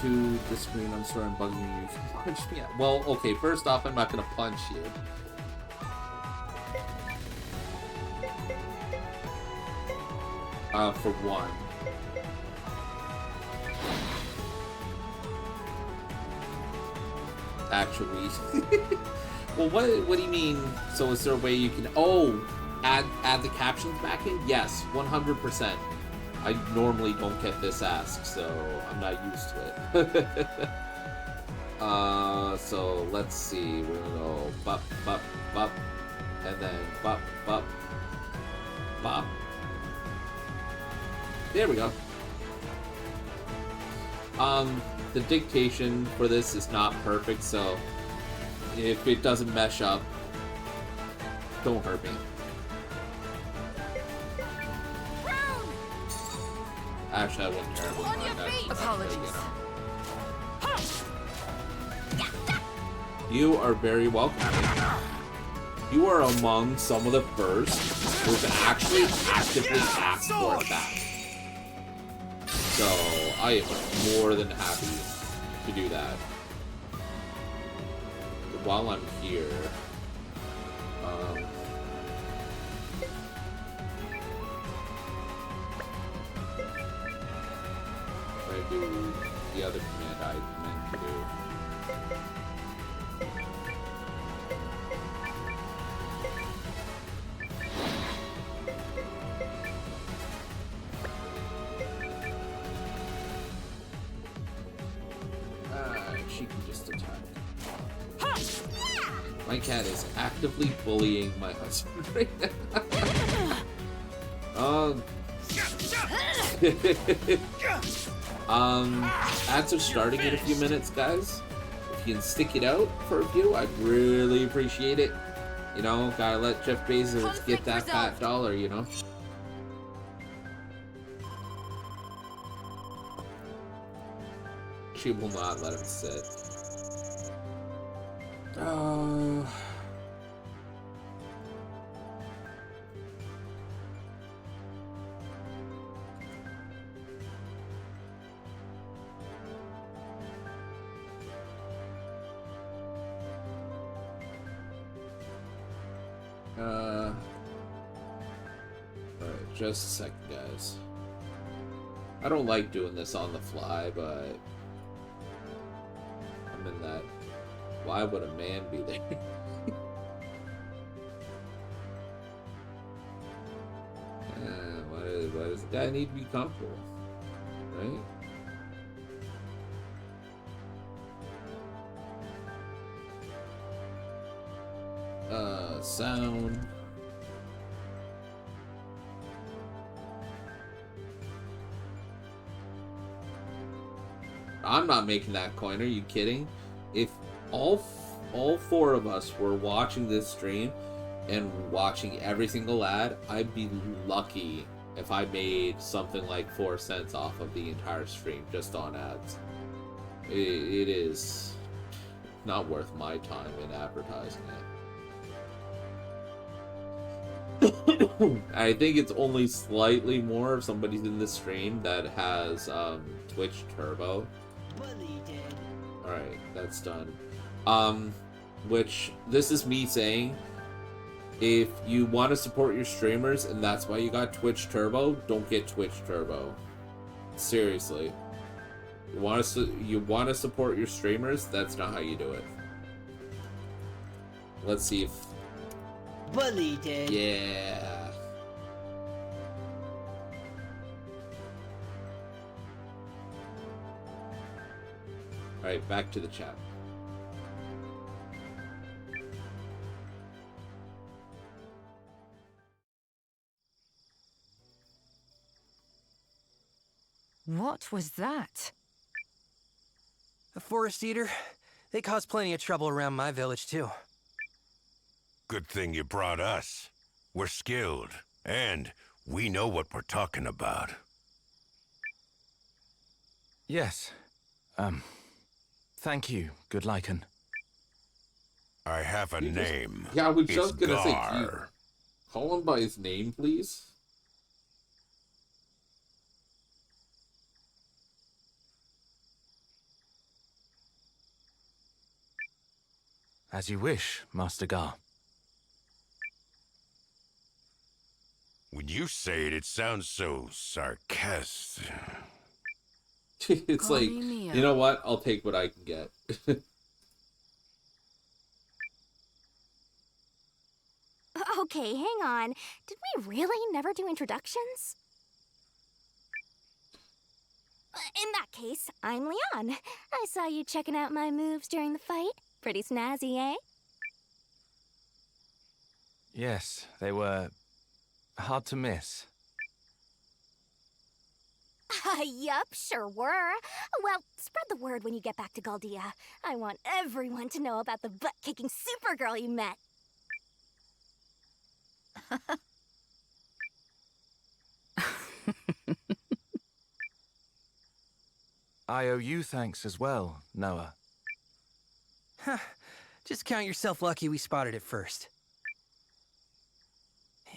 to the screen? I'm sorry I'm bugging you. You can punch me out. Well, okay, first off, I'm not gonna punch you. For one. Actually. Well, what do you mean? So is there a way you can... Oh! Add the captions back in? Yes, 100%. I normally don't get this asked, so I'm not used to it. So let's see. We're gonna go bop, bop, bop, and then bop, bop, bop. There we go. The dictation for this is not perfect, so if it doesn't mesh up, don't hurt me. Actually, I wouldn't terribly mind that. Apologies. You are very welcome. You are among some of the first who have actually actively asked for it back. So, I am more than happy to do that. While I'm here, I do the other command I meant to do. She can just attack. My cat is actively bullying my husband right now. Ads are starting in a few minutes, guys. If you can stick it out for a few, I'd really appreciate it. You know, gotta let Jeff Bezos get that fat dollar, you know? She will not let him sit. Alright, just a second, guys. I don't like doing this on the fly, but I'm in that. Why would a man be there? Why does the guy need to be comfortable? Right? Sound. I'm not making that coin. Are you kidding? If all four of us were watching this stream and watching every single ad, I'd be lucky if I made something like 4 cents off of the entire stream just on ads. It is not worth my time in advertising it. I think it's only slightly more if somebody's in the stream that has Twitch Turbo. Alright, that's done. Which, this is me saying, if you want to support your streamers and that's why you got Twitch Turbo, don't get Twitch Turbo. Seriously. You want to support your streamers? That's not how you do it. Let's see if... Bully did. Yeah. Alright, back to the chat. What was that? A forest eater? They cause plenty of trouble around my village, too. Good thing you brought us. We're skilled, and we know what we're talking about. Yes. Thank you, good Lycan. I have a name. Yeah, I was just It's gonna say, Gar. can you call him by his name, please? As you wish, Master Gar. When you say it, it sounds so sarcastic. It's Call like, me Mia. you know what? I'll take what I can get. Okay, hang on. Did we really never do introductions? In that case, I'm Leon. I saw you checking out my moves during the fight. Pretty snazzy, eh? Yes, they were hard to miss. Yup, sure were. Well, spread the word when you get back to Galdia. I want everyone to know about the butt-kicking Supergirl you met. I owe you thanks as well, Nowa. Huh. Just count yourself lucky we spotted it first.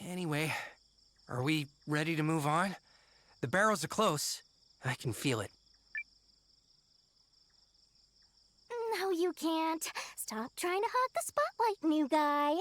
Anyway, are we ready to move on? The barrows are close. I can feel it. No, you can't. Stop trying to hog the spotlight, new guy.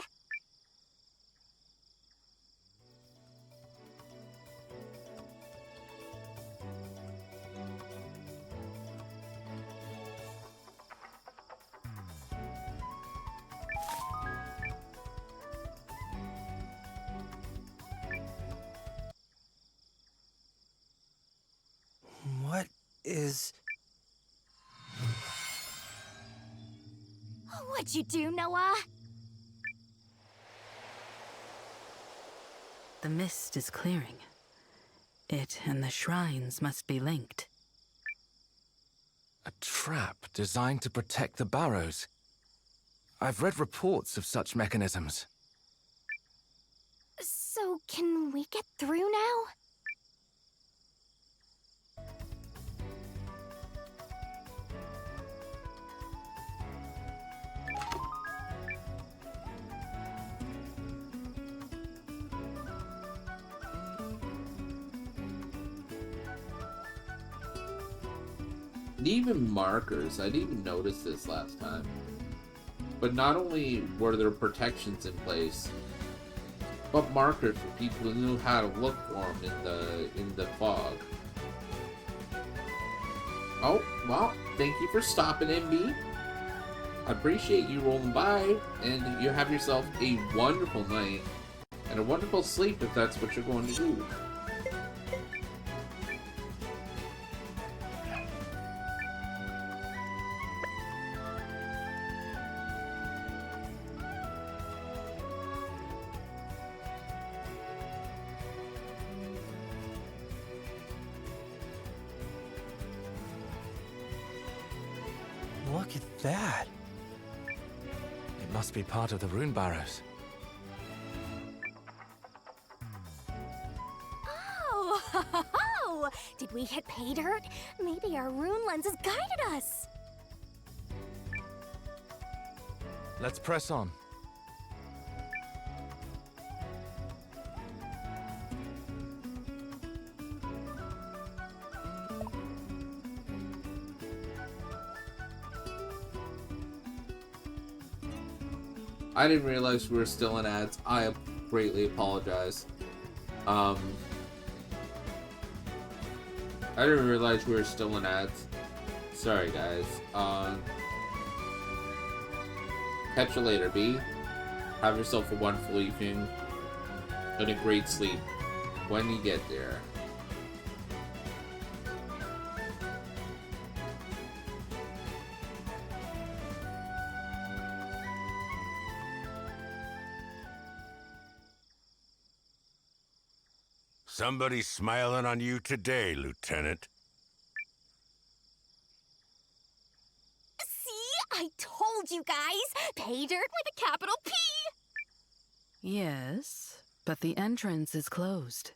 What is... What'd you do, Noah? The mist is clearing. It and the shrines must be linked. A trap designed to protect the barrows. I've read reports of such mechanisms. So, can we get through now? Even markers, I didn't even notice this last time. But not only were there protections in place, but markers for people who knew how to look for them in the fog. Oh, well, thank you for stopping, MB. I appreciate you rolling by, and you have yourself a wonderful night and a wonderful sleep if that's what you're going to do. Look at that. It must be part of the Runebarrows. Oh, did we hit pay dirt? Maybe our rune lenses guided us. Let's press on. I didn't realize we were still in ads. I greatly apologize. I didn't realize we were still in ads. Sorry, guys. Catch you later, B. Have yourself a wonderful evening and a great sleep when you get there. Somebody's smiling on you today, Lieutenant. See? I told you guys! Pay dirt with a capital P! Yes, but the entrance is closed.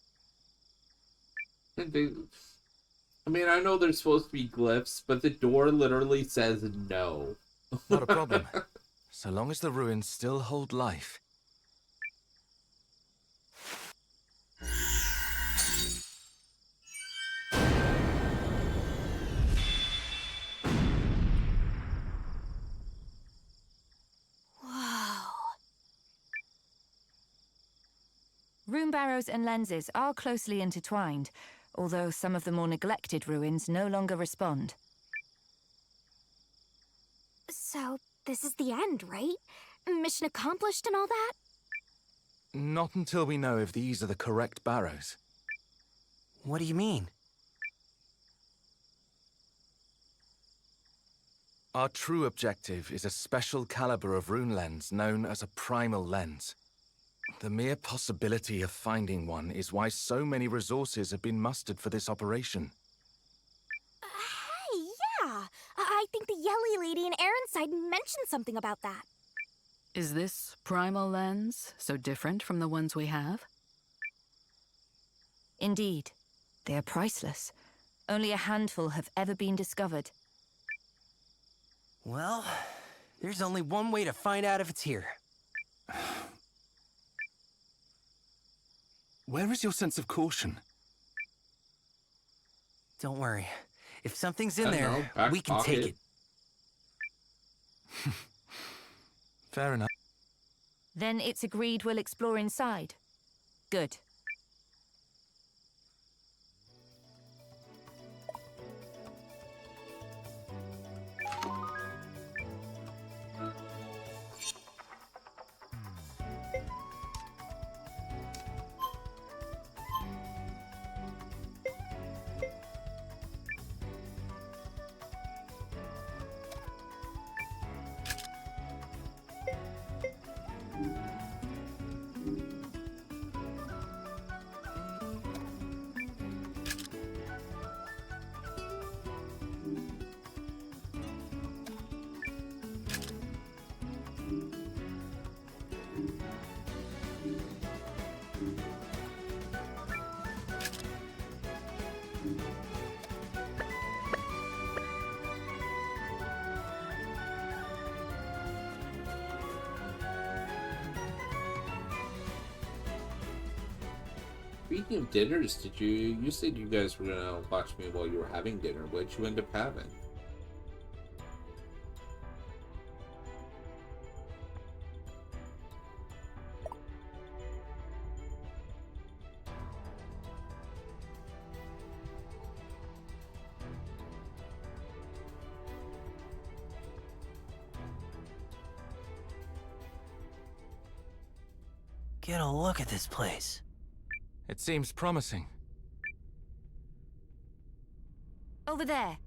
I mean, I know there's supposed to be glyphs, but the door literally says no. Not a problem. So long as the ruins still hold life. Runebarrows and lenses are closely intertwined, although some of the more neglected ruins no longer respond. So, this is the end, right? Mission accomplished and all that? Not until we know if these are the correct barrows. What do you mean? Our true objective is a special caliber of rune lens known as a Primal Lens. The mere possibility of finding one is why so many resources have been mustered for this operation. Hey, yeah! I think the Yelly lady in Aaron's mentioned something about that. Is this Primal Lens so different from the ones we have? Indeed. They are priceless. Only a handful have ever been discovered. Well, there's only one way to find out if it's here. Where is your sense of caution? Don't worry. If something's in I don't there, know, back we can pocket. take it. Fair enough. Then it's agreed we'll explore inside. Good. Speaking of dinners, you said you guys were gonna watch me while you were having dinner. What'd you end up having? Get a look at this place. It seems promising. Over there.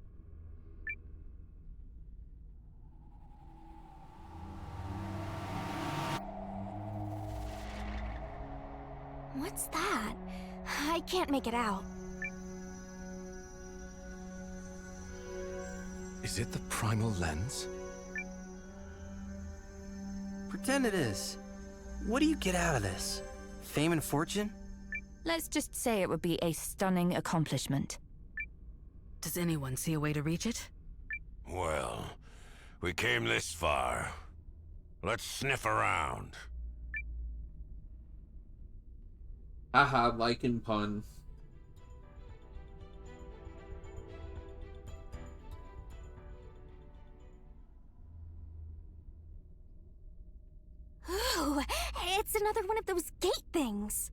What's that? I can't make it out. Is it the Primal Lens? Pretend it is. What do you get out of this? Fame and fortune? Let's just say it would be a stunning accomplishment. Does anyone see a way to reach it? Well, we came this far. Let's sniff around. Haha, lichen pun. Ooh, it's another one of those gate things.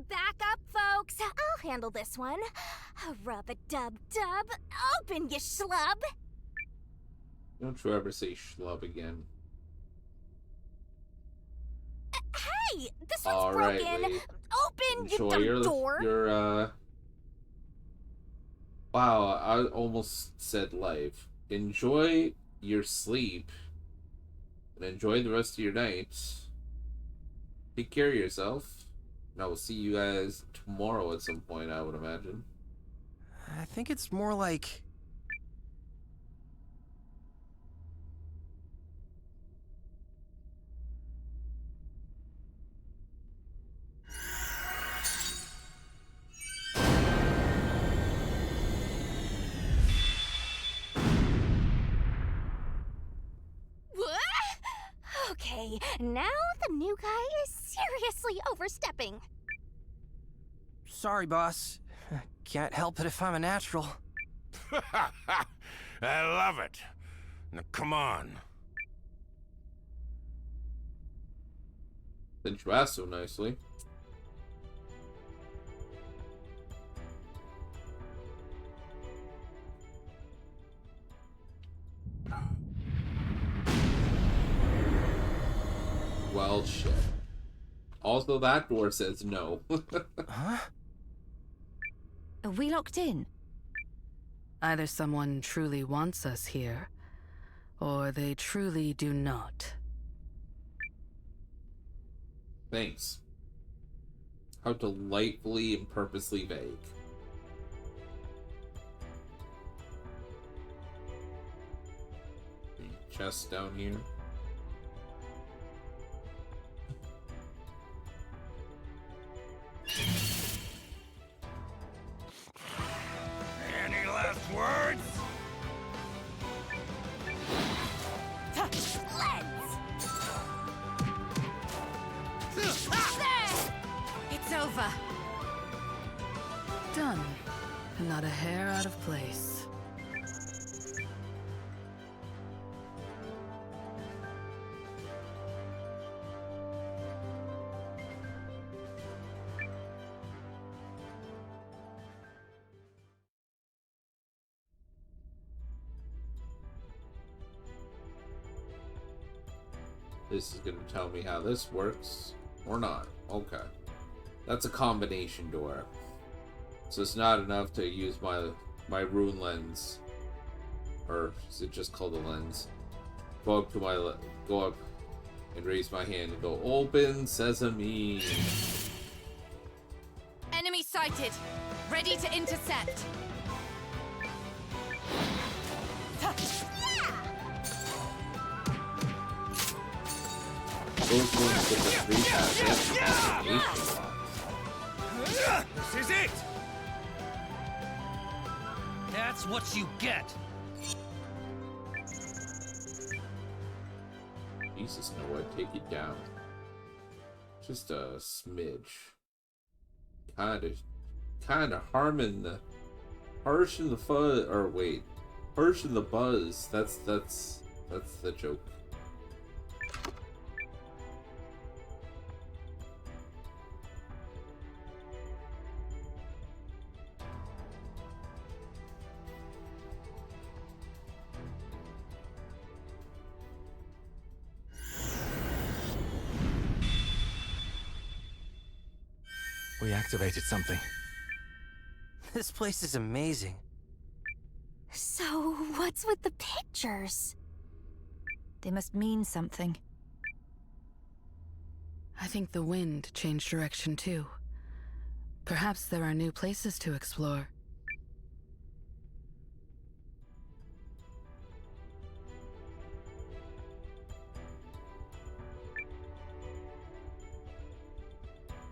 Back up, folks. I'll handle this one. Rub-a-dub-dub. Open, you schlub. Don't you ever say schlub again. Hey, this one's All right, broken. lady. Open, Enjoy you dumb door. Wow, I almost said life. Enjoy your sleep. And enjoy the rest of your night. Take care of yourself. And I will see you guys tomorrow at some point, I would imagine. I think it's more like... Okay, now the new guy is seriously overstepping. Sorry, boss. Can't help it if I'm a natural. I love it. Now, come on. Since you asked so nicely. Well, shit. Also, that door says no. Huh? Are we locked in? Either someone truly wants us here, or they truly do not. Thanks. How delightfully and purposely vague. The chest down here. Any last words? It's over. Done. Not a hair out of place. This is going to tell me how this works, or not. Okay. That's a combination door. So it's not enough to use my rune lens. Or is it just called a lens? Go up and raise my hand and go, open sesame. Enemy sighted. Ready to intercept. Those ones with the 3-pass, they have combination locks. This is it! That's what you get! Jesus, Noah, take it down. Just a smidge. Kinda harming the... Harshing the fuzz... Or wait. Harshing the buzz. That's the joke. We activated something. This place is amazing. So, what's with the pictures? They must mean something. I think the wind changed direction too. Perhaps there are new places to explore.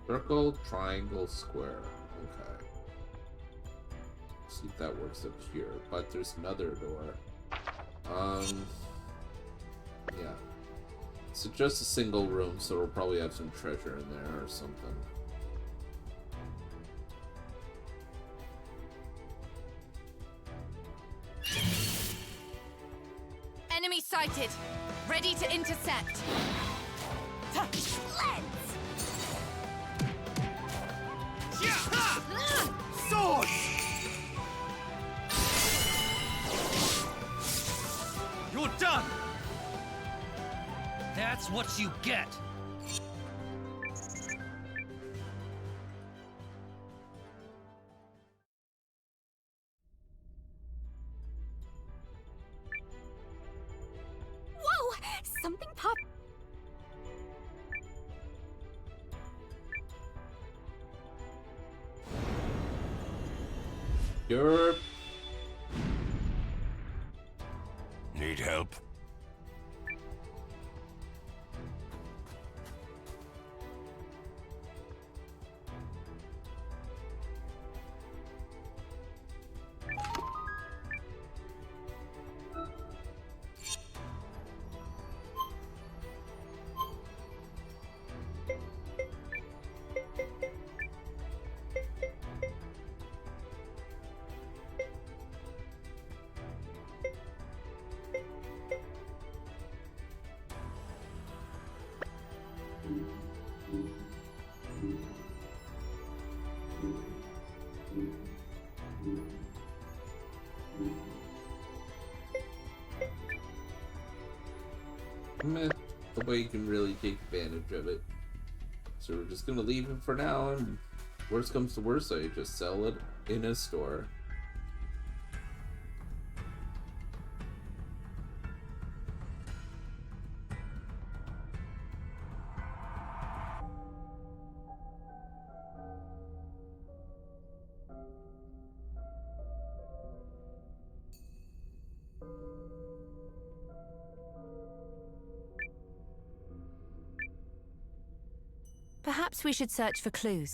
Circle, triangle, square. Okay. See if that works up here. But there's another door. Yeah. So just a single room, so we'll probably have some treasure in there or something. Enemy sighted. Ready to intercept. That's what you get! Whoa! Something popped. You're... Need help? Meh. Nobody can really take advantage of it. So we're just gonna leave it for now, and worst comes to worst, I just sell it in a store. Perhaps we should search for clues.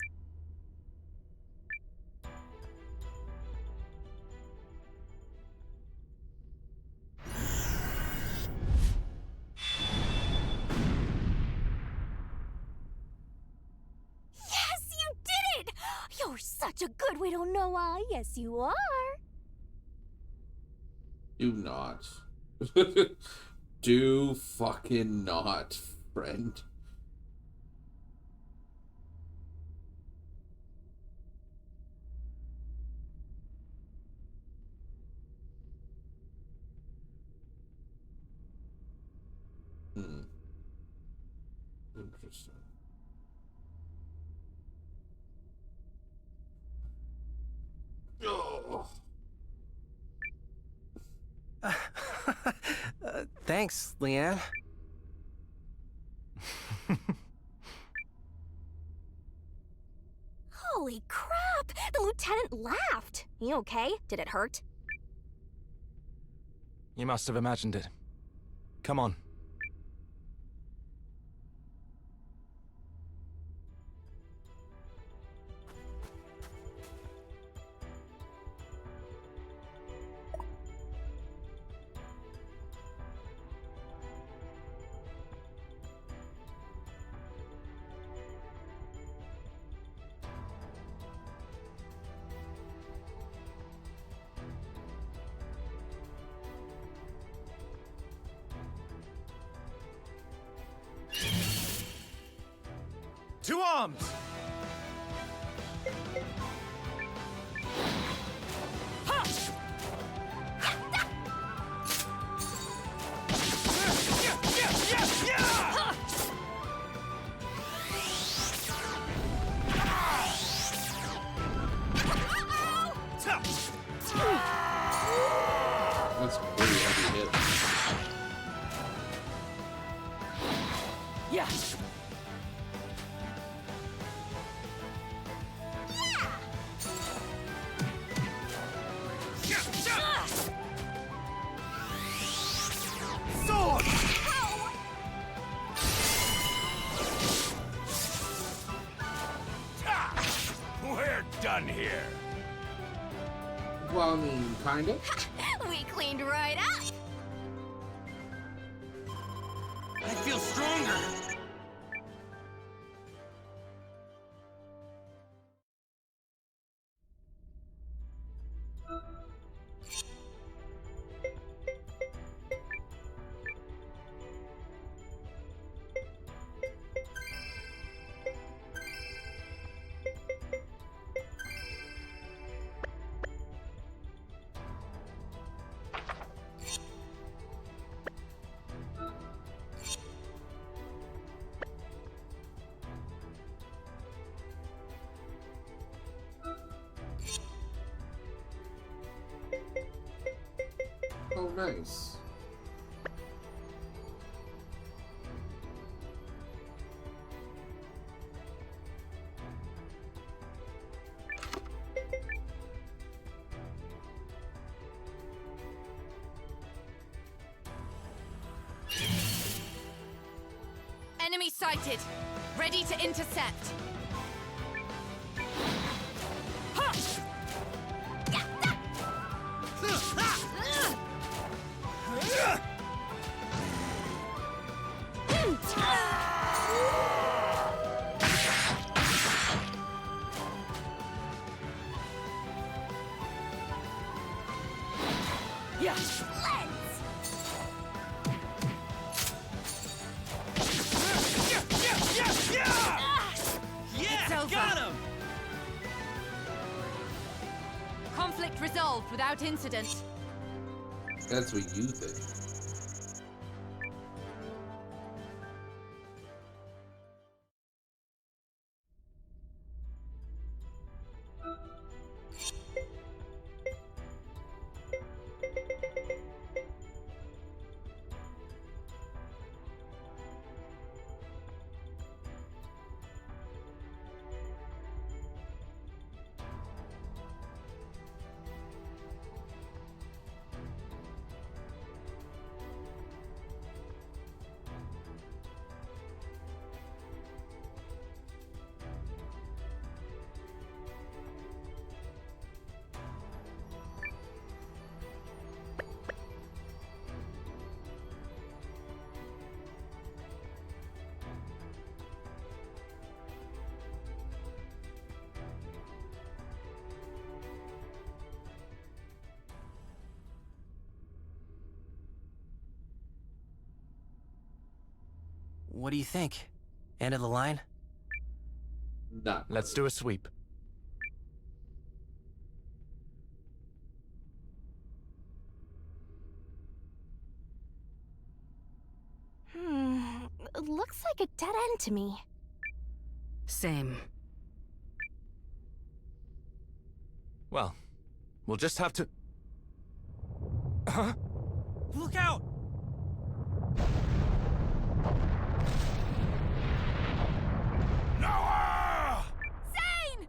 Yes, you did it! You're such a good widow, Nowa. Yes, you are. Do not. Do fucking not, friend. Interesting. Oh. Thanks, Leanne. Holy crap! The lieutenant laughed. You okay? Did it hurt? You must have imagined it. Come on. To arms! That's a pretty heavy hit. Yeah. We're done here. Well, I mean, kinda. We cleaned right up. I feel stronger! nice. Enemy sighted. Ready to intercept. Conflict resolved without incident. That's what you think. What do you think? End of the line? Nah. Let's do a sweep. Looks like a dead end to me. Same. Well, we'll just have to... Huh? Look out! Nowa! Zane!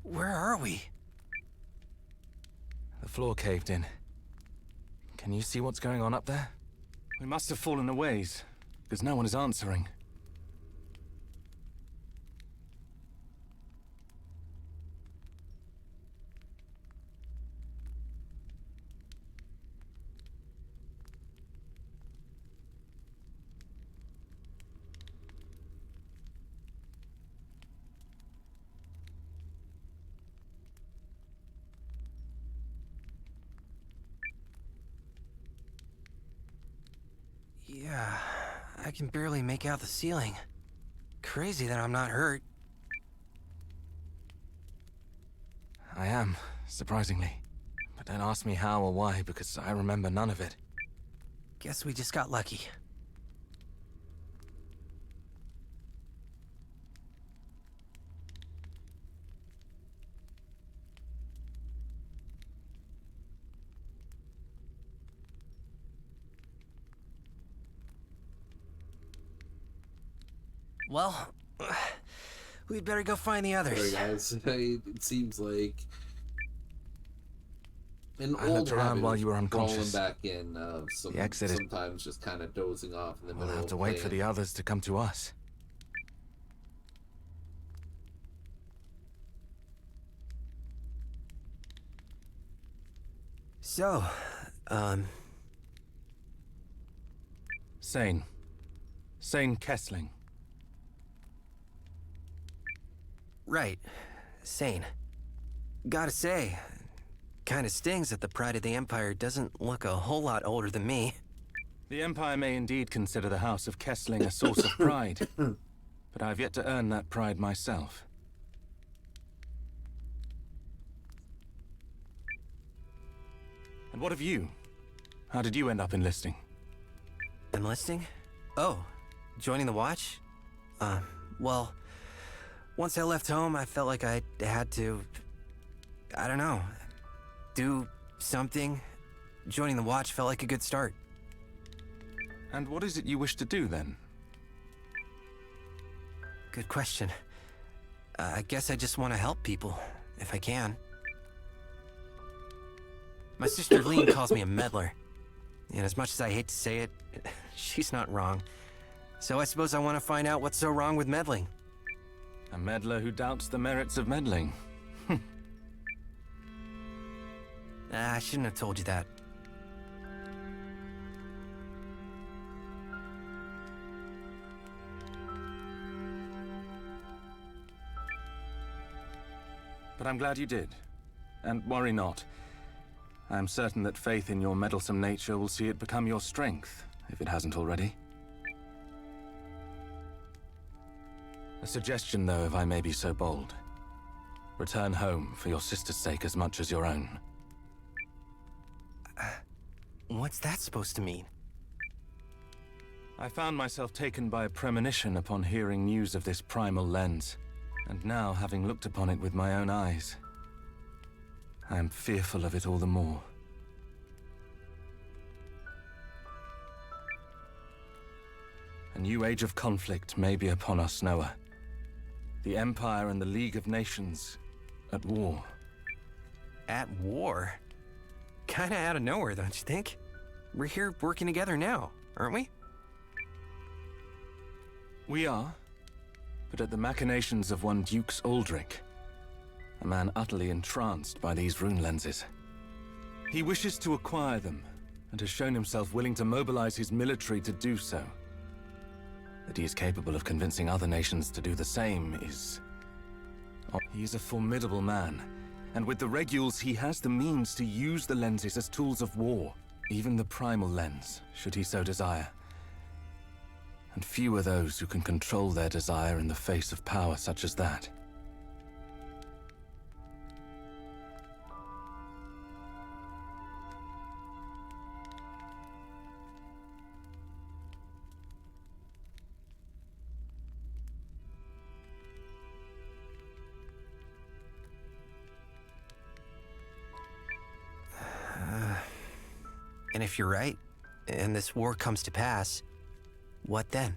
Where are we? The floor caved in. Can you see what's going on up there? We must have fallen a ways, because no one is answering. Yeah, I can barely make out the ceiling. Crazy that I'm not hurt. I am, surprisingly. But don't ask me how or why, because I remember none of it. Guess we just got lucky. Well, we'd better go find the others. Sorry guys, it seems like an I old looked around habit while of you were unconscious. crawling back in, The exit is... sometimes just kind of dozing off in the We'll middle have of to wait for playing. the others to come to us. So, Sane. Sane Kessling. right. Sane. Gotta say, kinda stings that the Pride of the Empire doesn't look a whole lot older than me. The Empire may indeed consider the House of Kessling a source of pride. but I've yet to earn that pride myself. And what of you? How did you end up enlisting? Enlisting? Oh, joining the Watch? Well, once I left home, I felt like I had to, I don't know, do something. Joining the Watch felt like a good start. And what is it you wish to do, then? Good question. I guess I just want to help people, if I can. My sister Lean calls me a meddler. And as much as I hate to say it, she's not wrong. So I suppose I want to find out what's so wrong with meddling. A meddler who doubts the merits of meddling. I shouldn't have told you that. But I'm glad you did. And worry not. I'm certain that faith in your meddlesome nature will see it become your strength, if it hasn't already. A suggestion, though, if I may be so bold. Return home for your sister's sake as much as your own. What's that supposed to mean? I found myself taken by a premonition upon hearing news of this Primal Lens, and now having looked upon it with my own eyes, I am fearful of it all the more. A new age of conflict may be upon us, Nowa. The Empire and the League of Nations at war. At war? Kinda out of nowhere, don't you think? We're here working together now, aren't we? We are, but at the machinations of one Dukes Aldrich, a man utterly entranced by these rune lenses. He wishes to acquire them, and has shown himself willing to mobilize his military to do so. That he is capable of convincing other nations to do the same is... He is a formidable man, and with the Reguls he has the means to use the lenses as tools of war, even the Primal Lens, should he so desire. And few are those who can control their desire in the face of power such as that. And if you're right, and this war comes to pass, what then?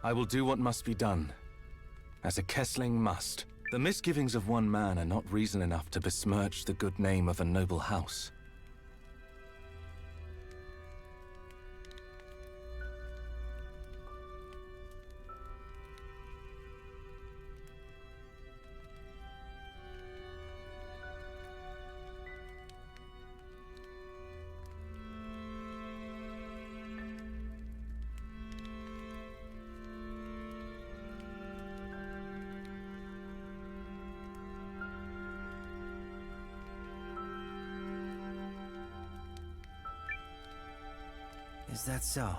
I will do what must be done, as a Kessling must. The misgivings of one man are not reason enough to besmirch the good name of a noble house. Is that so?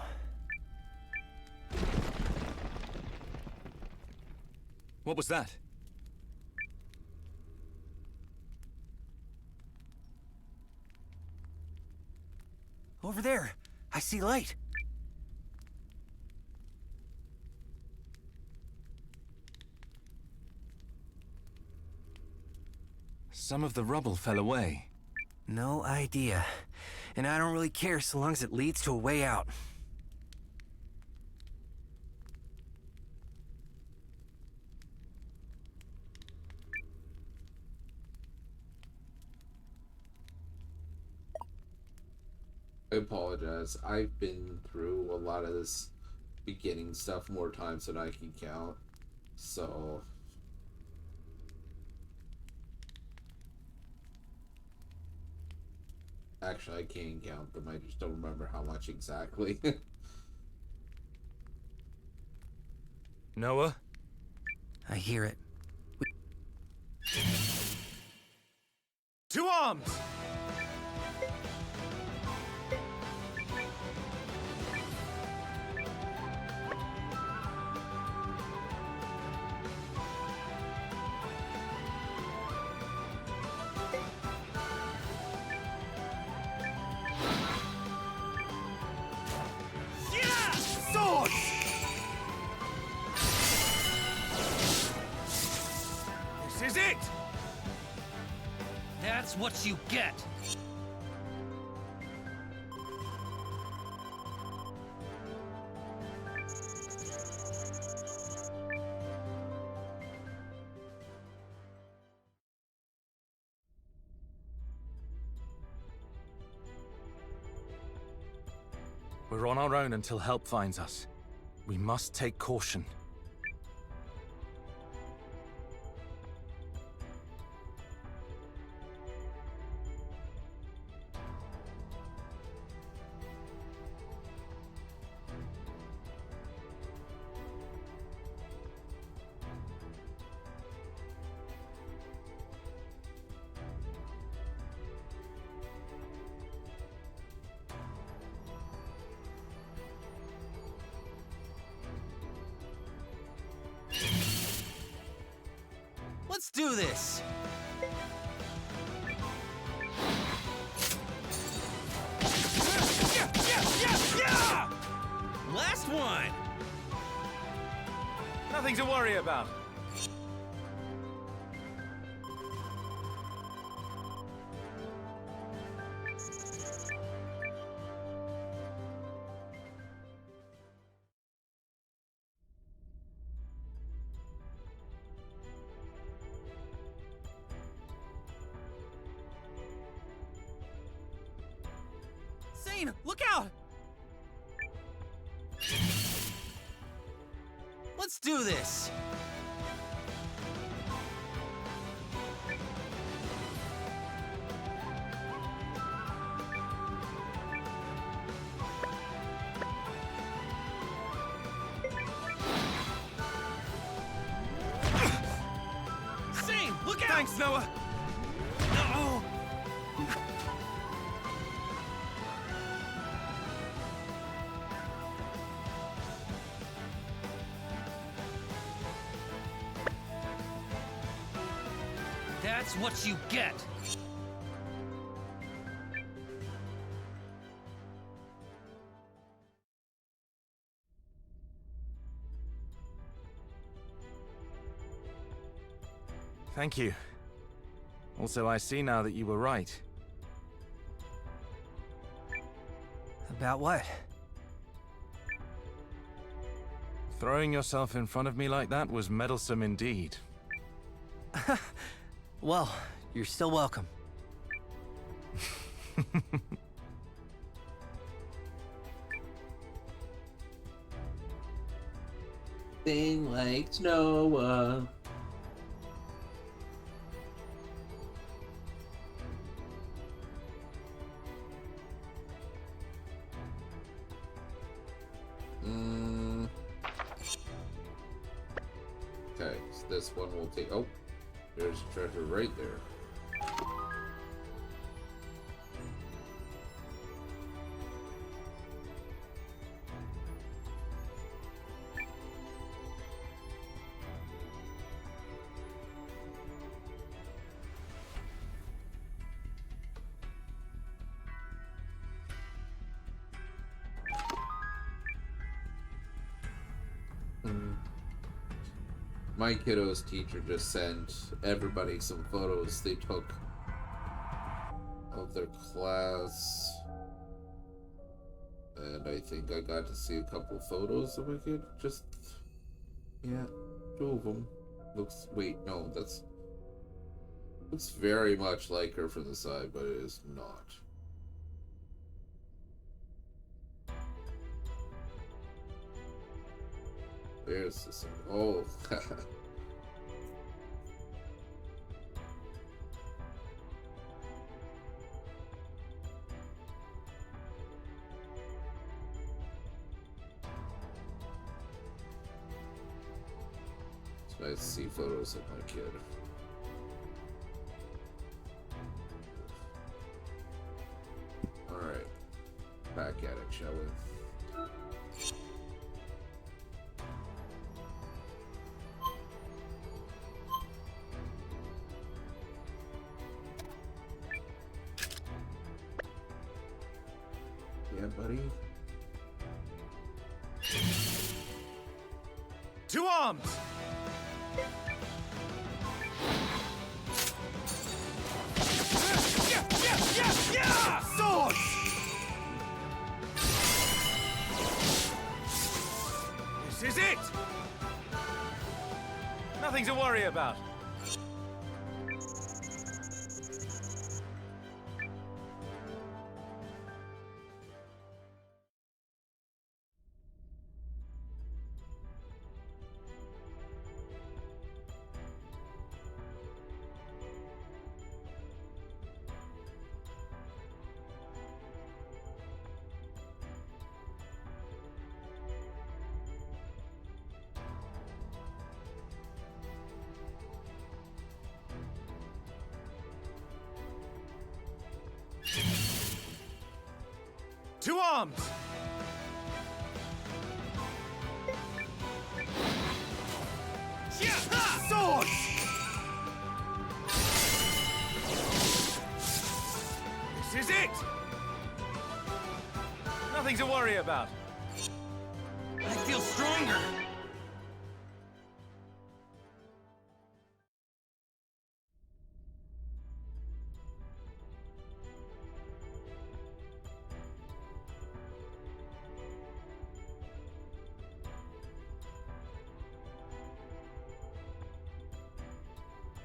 What was that? Over there! I see light! Some of the rubble fell away. No idea. And I don't really care so long as it leads to a way out. I apologize. I've been through a lot of this beginning stuff more times than I can count. So... Actually, I can count them. I just don't remember how much exactly. Nowa? I hear it. To arms! That's what you get! We're on our own until help finds us. We must take caution. Let's do this! Last one! Nothing to worry about. Zane, look out! Let's do this! Zane, look out! Thanks, Nowa! No! That's what you get! Thank you. Also, I see now that you were right. About what? Throwing yourself in front of me like that was meddlesome indeed. Well, you're still welcome. Thing like Noah. Okay, so this one will take. Oh, there's treasure right there. My kiddo's teacher just sent everybody some photos they took of their class. And I think I got to see a couple photos of my kid. Just, yeah, 2 of them. Wait, no, looks very much like her from the side, but it is not. There's this. Oh, it's nice to see photos of my kid. All right, back at it, shall we? Yeah, buddy. 2 arms! Nothing to worry about. To arms! Swords! This is it! Nothing to worry about. I feel stronger.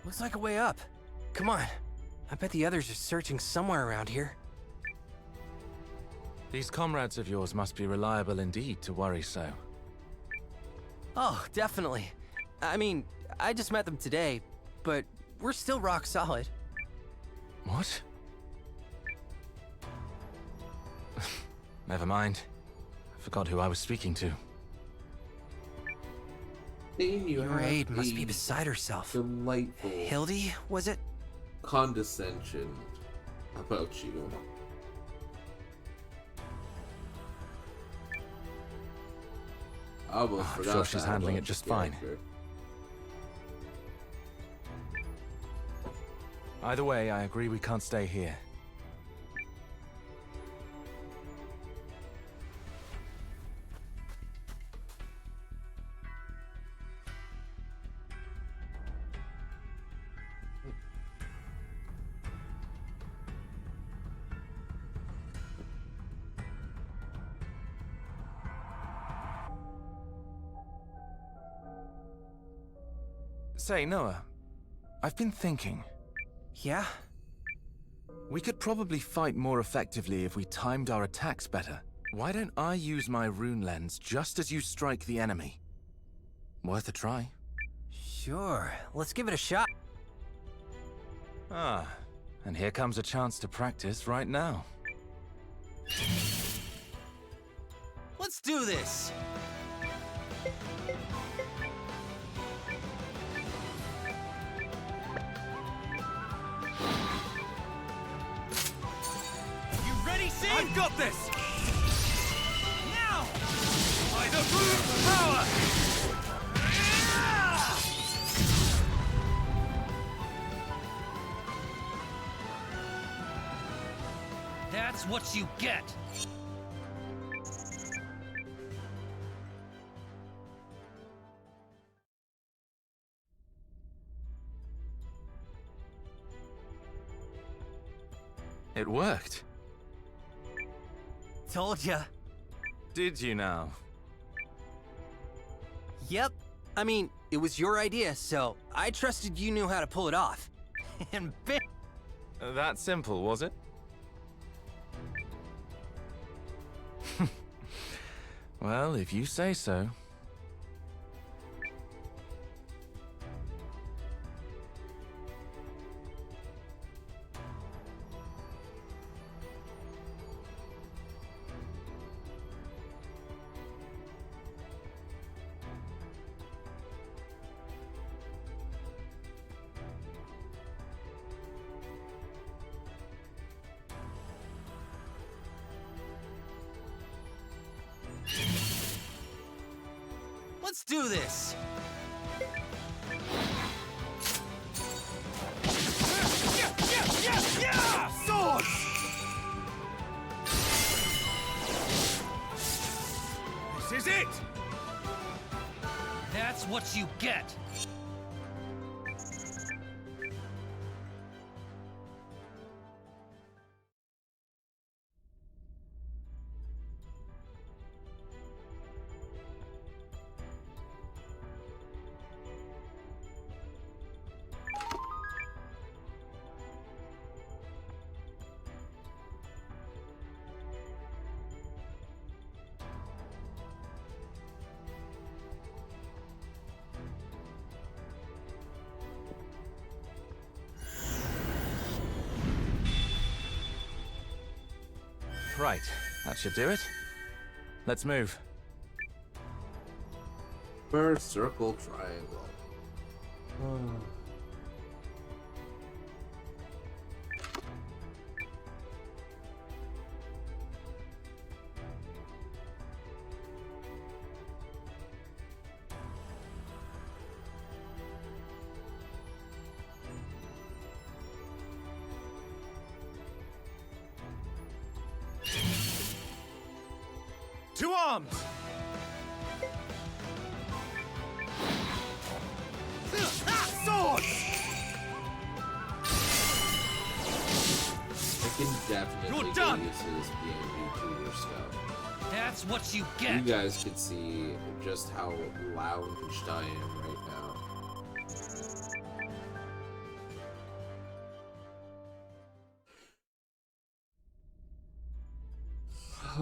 Looks like a way up. Come on. I bet the others are searching somewhere around here. These comrades of yours must be reliable indeed to worry so. Oh, definitely. I mean, I just met them today, but we're still rock solid. What? Never mind. I forgot who I was speaking to. Your aide must be beside herself. Delightful Hildy, was it? condescension about you. I almost I'm forgot sure she's that handling about it just the fine. character. Either way, I agree we can't stay here. Say, Noah, I've been thinking. Yeah? We could probably fight more effectively if we timed our attacks better. Why don't I use my rune lens just as you strike the enemy? Worth a try. Sure, let's give it a shot. Ah, and here comes a chance to practice right now. Let's do this! I've got this! Now! By the root power! That's what you get! It worked. Told ya. Did you now? Yep. I mean, it was your idea, so I trusted you knew how to pull it off. And bam! That simple, was it? Well, if you say so. Let's do this! Swords! This is it! That's what you get! Right, that should do it. Let's move. First circle triangle. To arms! Swords! I can definitely You're get done! used to this being YouTuber stuff. That's what you You get. guys can see just how lounged I am right now.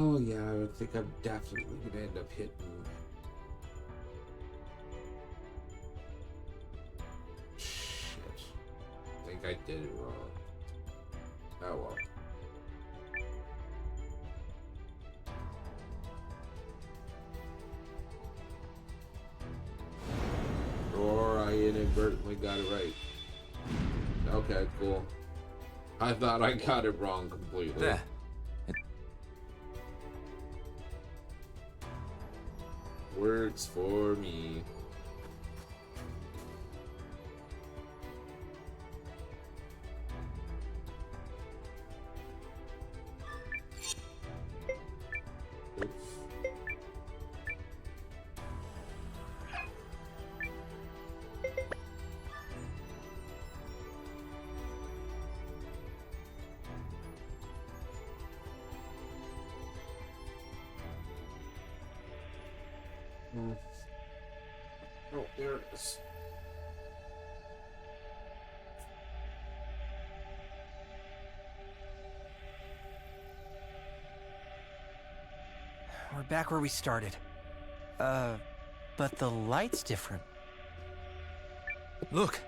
Oh yeah, I would think I'm definitely gonna end up hitting. Shit. I think I did it wrong. Oh well. Or I inadvertently got it right. Okay, cool. I thought I got it wrong completely. There. Works for me. Oops. Oh, there it is. We're back where we started. But the light's different. Look,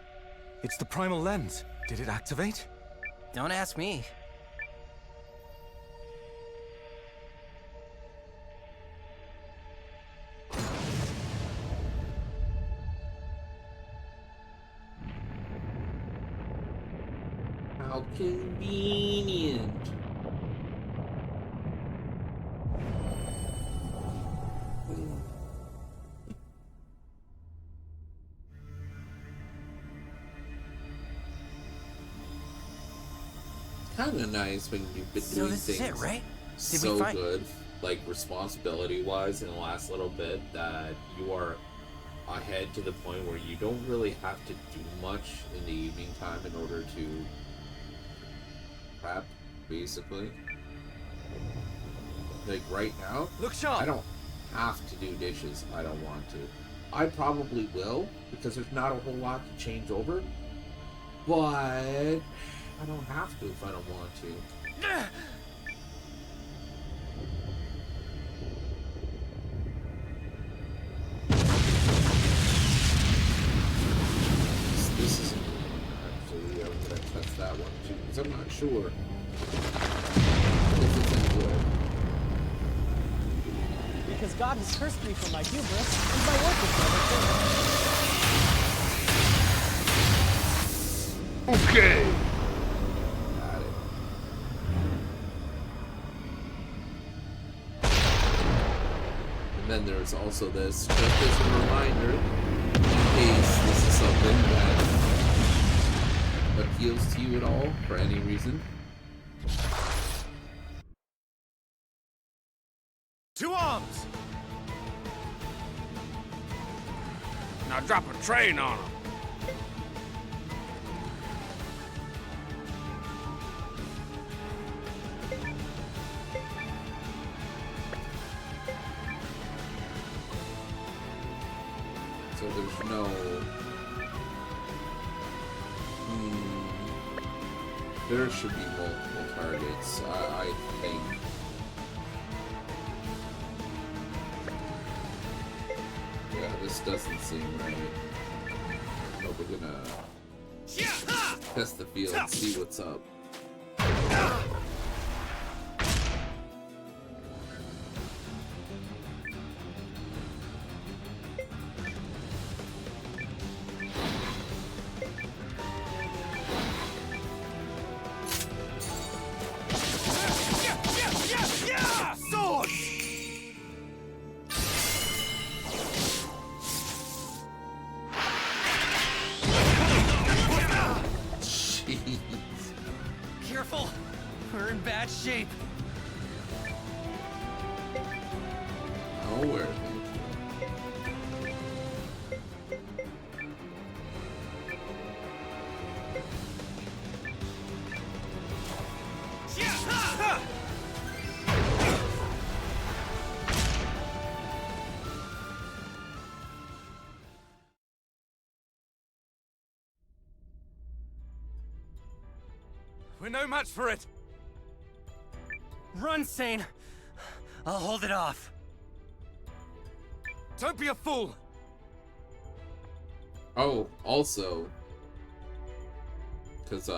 it's the Primal Lens. Did it activate? Don't ask me. How convenient. Kind of nice when you've been So doing this is things it, right? Did so we find good, like responsibility-wise in the last little bit, that you are ahead to the point where you don't really have to do much in the evening time in order to prep, basically. Like right now, Look sharp! I don't have to do dishes. I don't want to. I probably will, because there's not a whole lot to change over. But I don't have to if I don't want to. This isn't the one, actually. I'm gonna test that one too, because I'm not sure if it's any good. Because God has cursed me for my hubris, and my work is never finished. Okay. Got it. And then there's also this, just as a reminder, in case this is something that appeals to you at all for any reason. To arms! Now drop a train on him. So there's no... There should be multiple targets, I think. Yeah, this doesn't seem right. But we're gonna test the field and see what's up. bad shape. Nowhere. We're no match for it. Run, Sane. I'll hold it off. Don't be a fool. Oh, also, because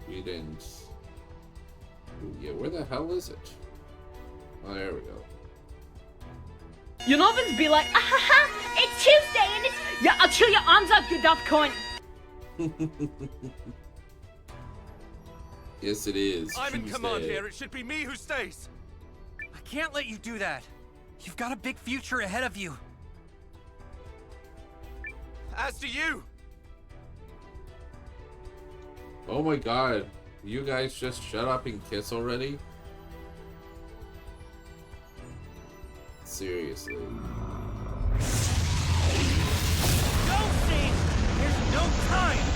we didn't. Yeah, where the hell is it? Oh, there we go. You know, Vince be like, ah ha ha, it's Tuesday and it's. Yeah, I'll chew your arms out, you daft cunt. Yes, it is. I'm in Tuesday. command here. It should be me who stays. I can't let you do that. You've got a big future ahead of you. As do you. Oh my god. You guys just shut up and kiss already? Seriously. Go, Sane! There's no time!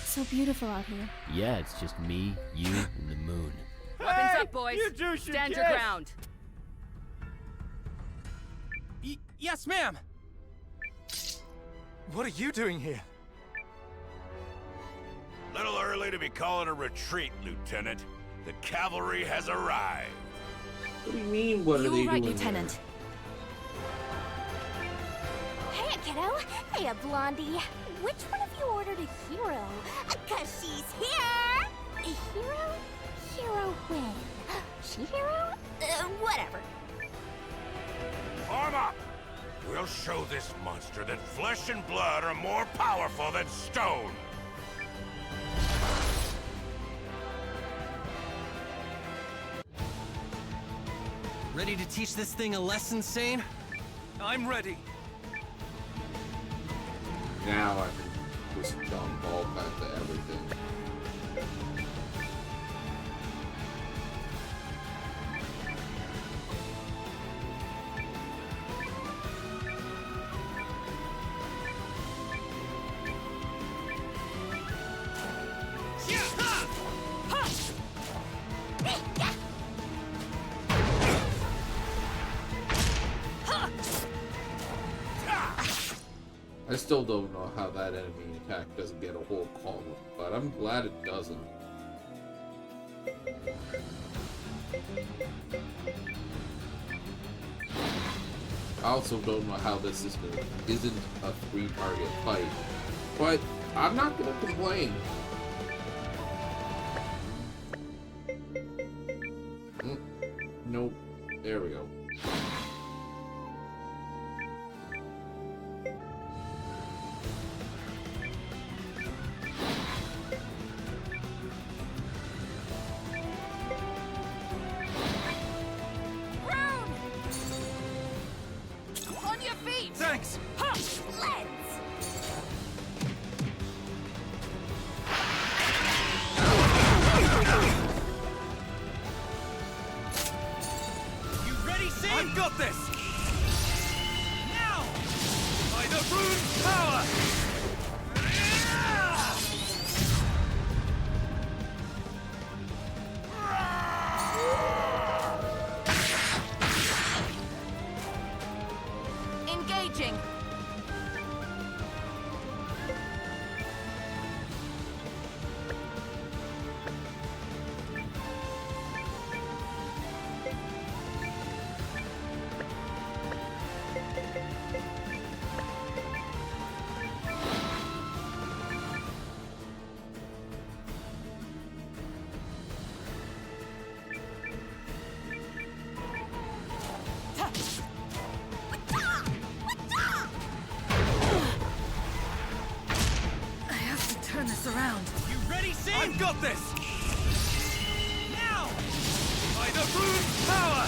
So beautiful out here. Yeah, it's just me, you, and the moon. Weapons up, boys. Stand your ground. Yes, ma'am. What are you doing here? Little early to be calling a retreat, Lieutenant. The cavalry has arrived. What do you mean, what are they You're right, doing Lieutenant. Hey, kiddo. Hey, Blondie. Which one of you ordered a hero? 'Cause she's here! A hero? Hero when? She hero? Whatever. Arm up! We'll show this monster that flesh and blood are more powerful than stone. Ready to teach this thing a lesson, Sane? I'm ready. Now I can just jump all back to everything. I still don't know how that enemy attack doesn't get a whole column, but I'm glad it doesn't. I also don't know how this isn't a 3-target fight, but I'm not gonna complain. Nope. There we go. Thanks. You ready, Sane? I've got this. Now, by the rune power. Engaging. Turn this around. You ready, Sane? I've got this. Now, by the rune power.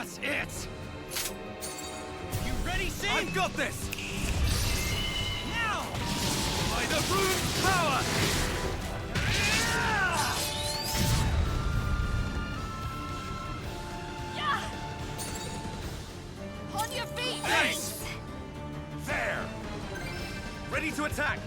That's it! You ready, Sin? I've got this! Now! By the rune's power! On your feet! Nice! There! Ready to attack!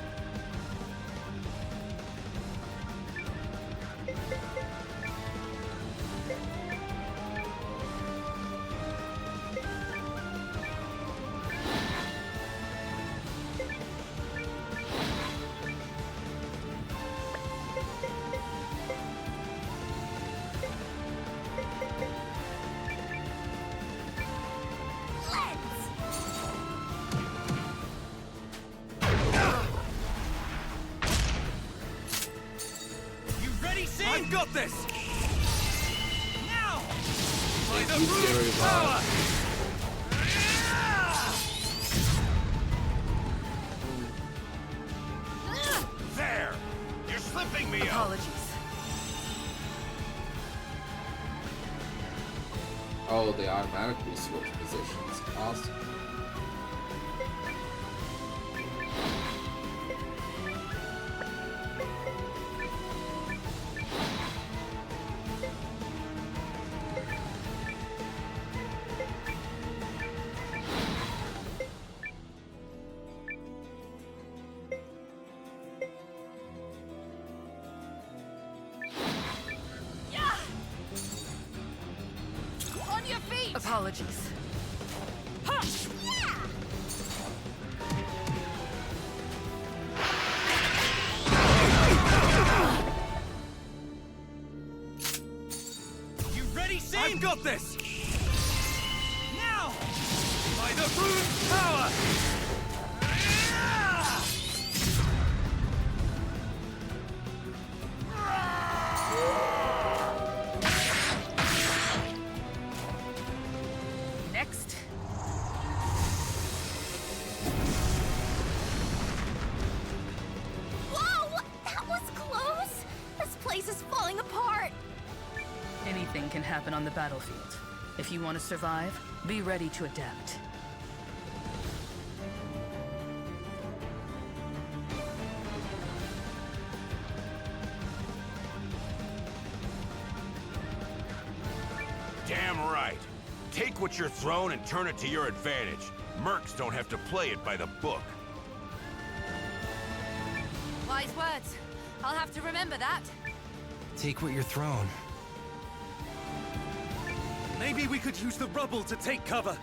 I've got this! Now! By the rune's power! There! You're slipping me up! Apologies. Oh, they automatically switch positions. Awesome. On your feet! Apologies. You ready, Sin? I've got this! Now! By the rune's power! Next. Whoa! That was close! This place is falling apart! Anything can happen on the battlefield. If you want to survive, be ready to adapt. Damn right. Take what you're thrown and turn it to your advantage. Mercs don't have to play it by the book. Wise words. I'll have to remember that. Take what you're thrown. Maybe we could use the rubble to take cover.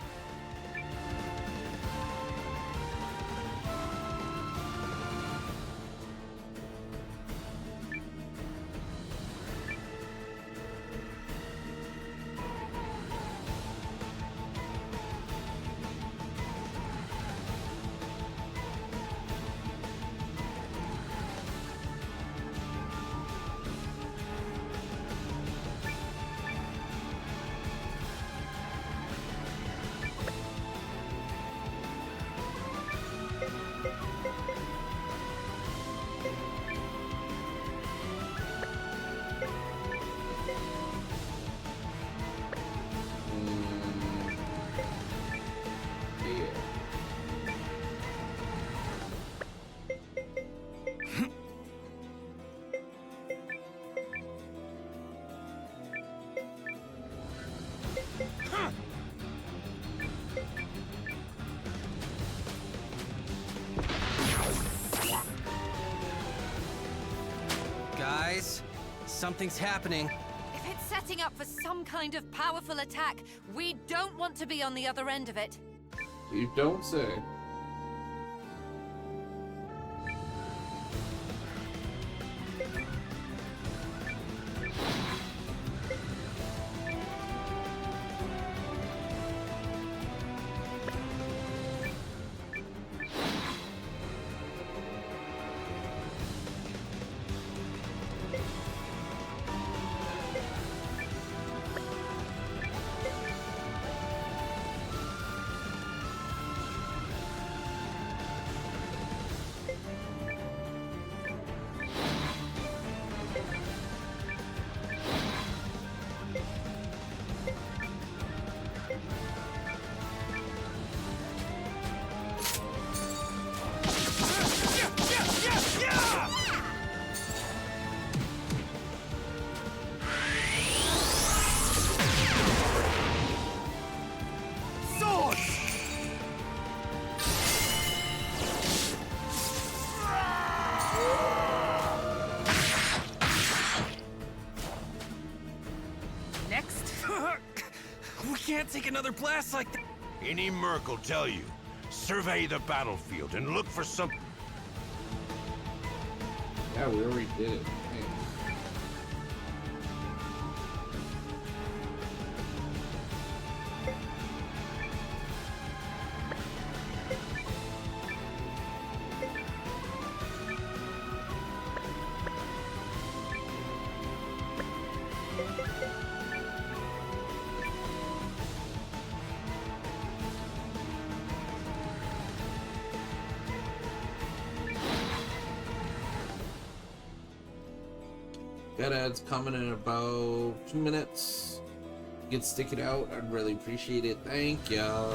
Guys, something's happening. If it's setting up for some kind of powerful attack, we don't want to be on the other end of it. You don't say. We can't take another blast like that. Any merc will tell you. Survey the battlefield and look for some... Yeah, we already did it. Hey. That ad's coming in about 2 minutes. You can stick it out. I'd really appreciate it. Thank ya.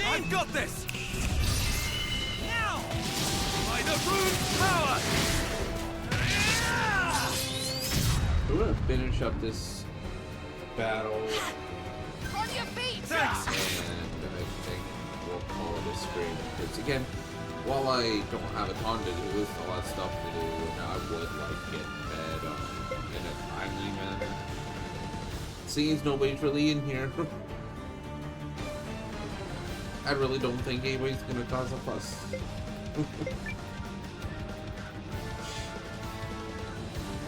I've got this! Now! By the rune power! We're gonna finish up this battle. On your feet! Thanks! And I think we'll call it a stream. Because again, while I don't have a ton to do, there's a lot of stuff to do, and I would like get bed in a timely manner. Seems nobody's really in here. I really don't think anybody's gonna cause a fuss.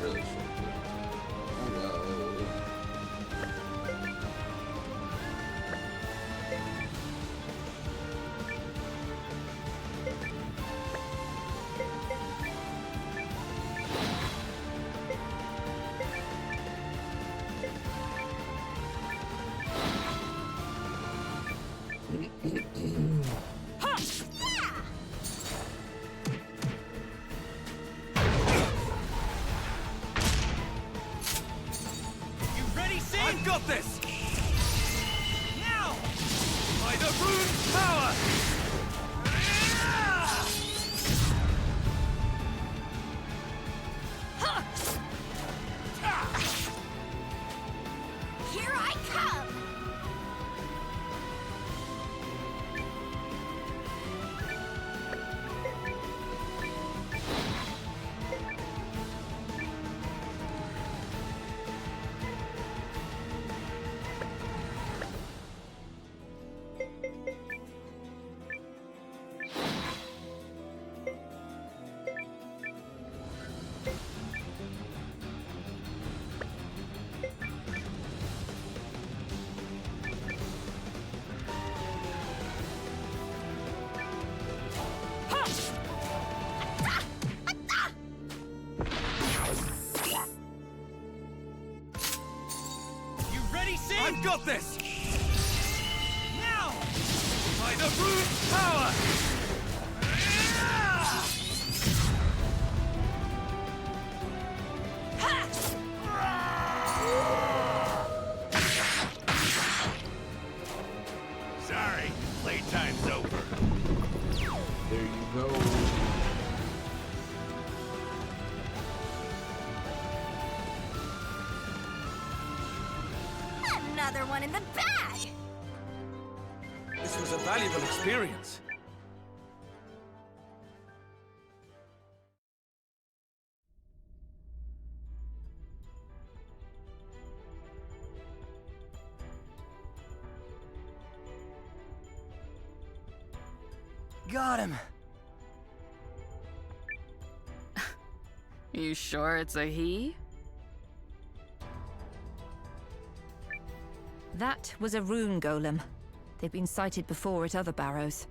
Really should. Oh well. I've got this! Now! By the rune power! Here I come! I've got this! Now! By the rune power! Sorry, playtime's over. There you go. Another one in the bag! This was a valuable experience. Got him. You sure it's a he? That was a rune golem. They've been sighted before at other barrows.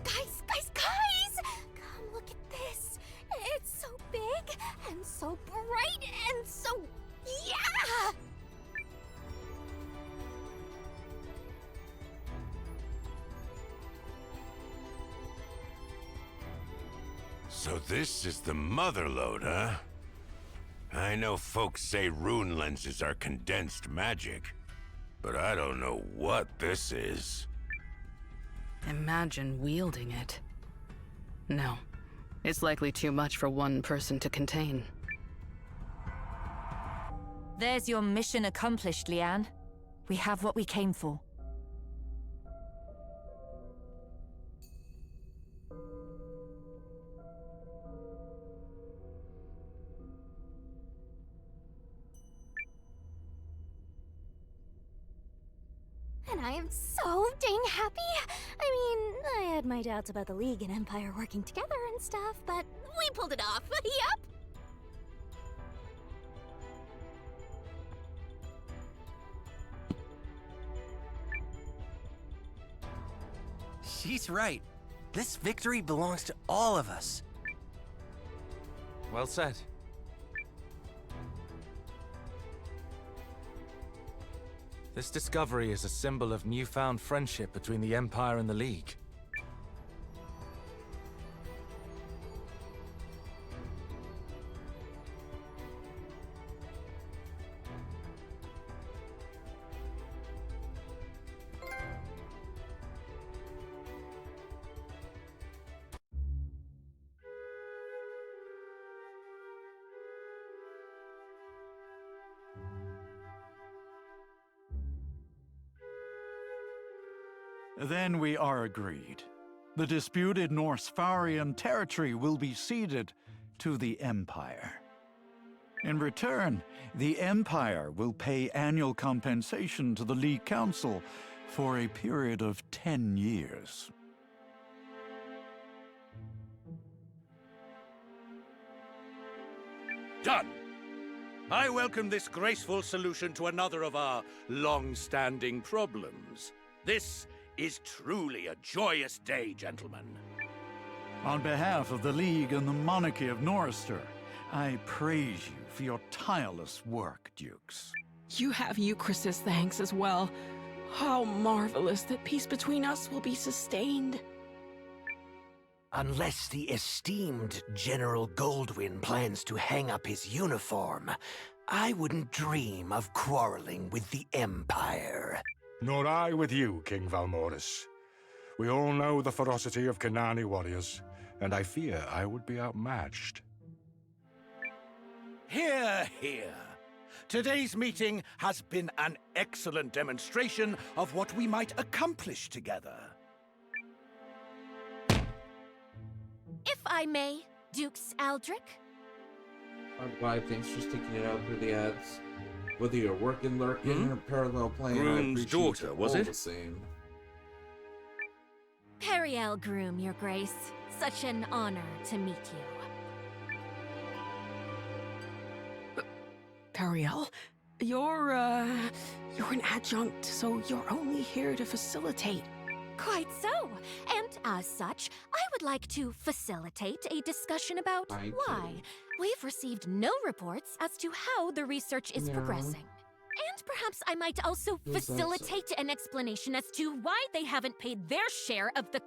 Guys! Come look at this! It's so big, and so bright, and so... yeah! So this is the mother lode, huh? I know folks say rune lenses are condensed magic, but I don't know what this is. Imagine wielding it. No. It's likely too much for one person to contain. There's your mission accomplished, Leanne. We have what we came for. And I am so dang happy. I mean, I had my doubts about the League and Empire working together and stuff, but we pulled it off. Yep. She's right. This victory belongs to all of us. Well said. This discovery is a symbol of newfound friendship between the Empire and the League. Then we are agreed. The disputed Norsfarian territory will be ceded to the Empire. In return, the Empire will pay annual compensation to the League Council for a period of 10 years. Done! I welcome this graceful solution to another of our long-standing problems. This is truly a joyous day, gentlemen. On behalf of the League and the monarchy of Norrister, I praise you for your tireless work, Dukes. You have Euchris's thanks as well. How marvelous that peace between us will be sustained. Unless the esteemed General Goldwyn plans to hang up his uniform, I wouldn't dream of quarreling with the Empire. Nor I with you, King Valmoris. We all know the ferocity of Kanani warriors, and I fear I would be outmatched. Hear, hear. Today's meeting has been an excellent demonstration of what we might accomplish together. If I may, Dukes Aldrich? I'm glad thanks for sticking it out through the ads. Whether you're working, lurking, or parallel playing, Groom's daughter, was it? The same. Periel Groom, Your Grace. Such an honor to meet you. Periel, you're an adjunct, so you're only here to facilitate. Quite so. And as such, I would like to facilitate a discussion about why. We've received no reports as to how the research is progressing. And perhaps I might also facilitate an explanation as to why they haven't paid their share of the...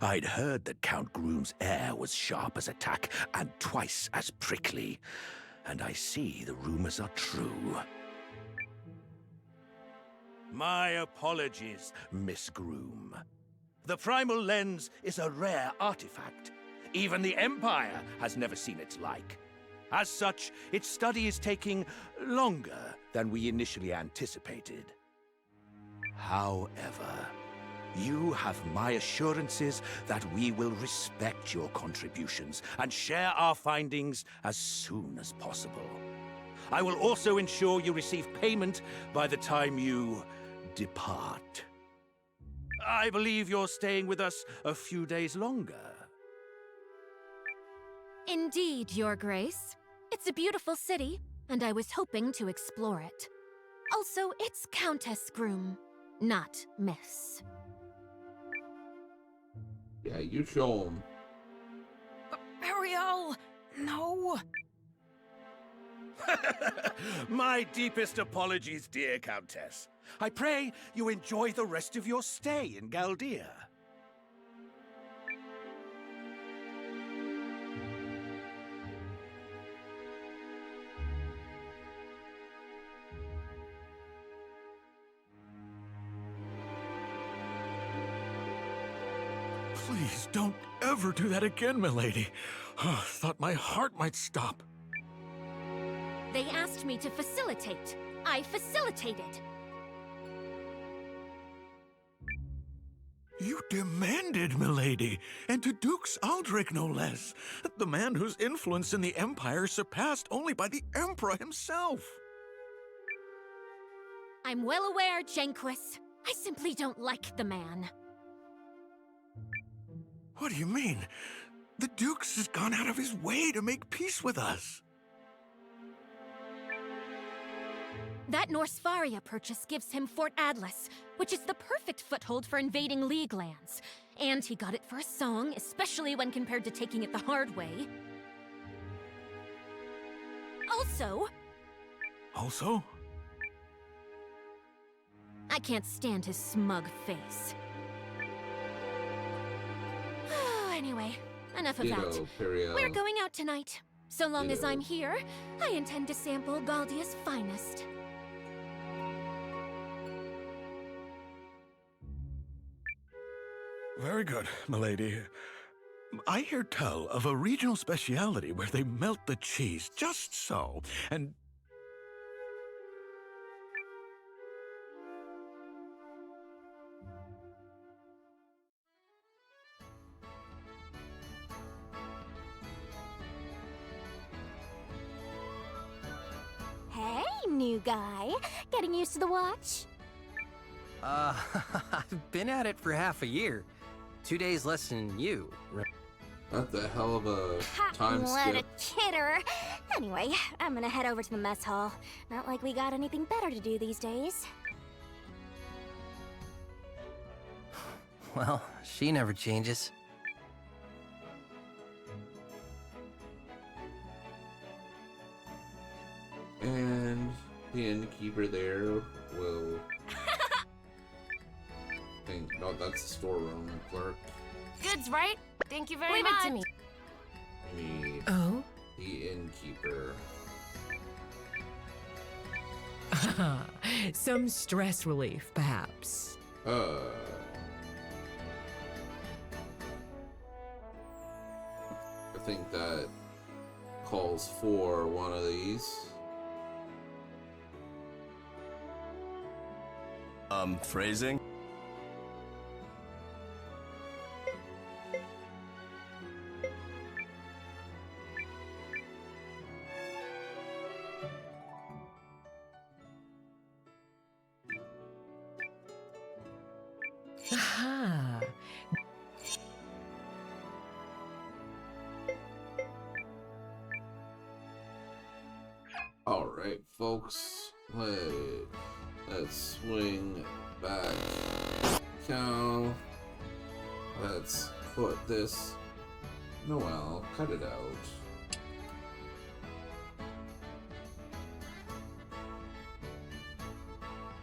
I'd heard that Count Groom's air was sharp as a tack and twice as prickly. And I see the rumors are true. My apologies, Miss Groom. The Primal Lens is a rare artifact. Even the Empire has never seen its like. As such, its study is taking longer than we initially anticipated. However, you have my assurances that we will respect your contributions and share our findings as soon as possible. I will also ensure you receive payment by the time you depart. I believe you're staying with us a few days longer. Indeed, Your Grace. It's a beautiful city, and I was hoping to explore it. Also, it's Countess Groom, not Miss. Yeah, you show him. Periel, no. My deepest apologies, dear Countess. I pray you enjoy the rest of your stay in Galdia. Please don't ever do that again, milady. Thought my heart might stop. They asked me to facilitate. I facilitated. You demanded, milady, and to Dukes Aldrich no less, the man whose influence in the Empire surpassed only by the Emperor himself. I'm well aware, Janquis. I simply don't like the man. What do you mean? The Dukes has gone out of his way to make peace with us. That Norsfaria purchase gives him Fort Atlas, which is the perfect foothold for invading League lands. And he got it for a song, especially when compared to taking it the hard way. Also? I can't stand his smug face. Anyway, enough of that. We're going out tonight. So long as I'm here, I intend to sample Galdia's finest. Very good, milady. I hear tell of a regional speciality where they melt the cheese just so, and... Hey, new guy. Getting used to the watch? I've been at it for half a year. 2 days less than you. What the hell of a time What skip. a kidder. Anyway, I'm gonna head over to the mess hall. Not like we got anything better to do these days. Well, she never changes. And the innkeeper there will... No, that's the storeroom clerk. Goods, right? Thank you very Leave much. it to me. Need Oh? the innkeeper. Some stress relief, perhaps. I think that calls for one of these. Phrasing? Aha. Alright, folks. Let's swing back. Cow. Let's put this. Noel, cut it out.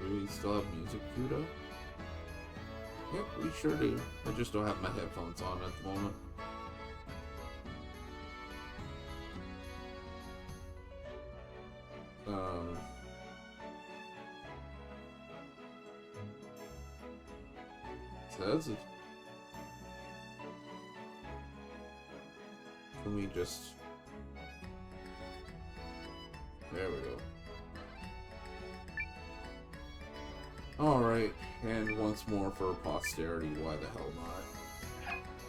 Do we still have music queued up? Yep, we sure do. I just don't have my headphones on at the moment. Says it. Can we just... There we go. Alright, and once more for posterity, why the hell not?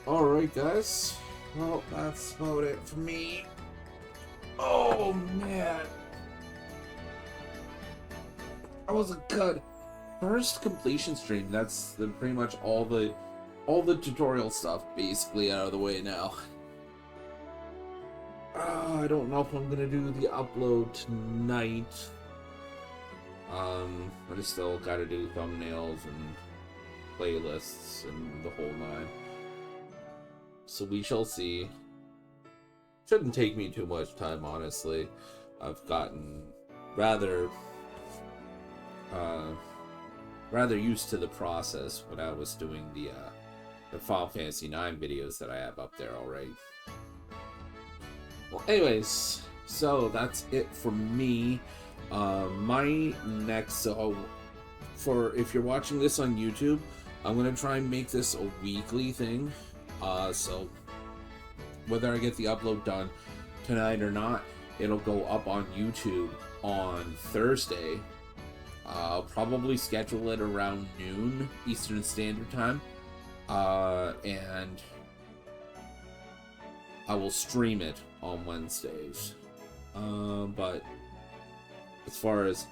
Alright guys, well that's about it for me. Oh man! That was a good first completion stream. That's pretty much all the tutorial stuff basically out of the way now. I don't know if I'm gonna do the upload tonight. I just still gotta do thumbnails and playlists and the whole nine. So we shall see. Shouldn't take me too much time, honestly. I've gotten rather used to the process when I was doing the Final Fantasy IX videos that I have up there already. Well, anyways, so that's it for me. My next, for if you're watching this on YouTube, I'm gonna try and make this a weekly thing. So whether I get the upload done tonight or not, it'll go up on YouTube on Thursday. I'll probably schedule it around noon Eastern Standard Time. And I will stream it on Wednesdays. But as far as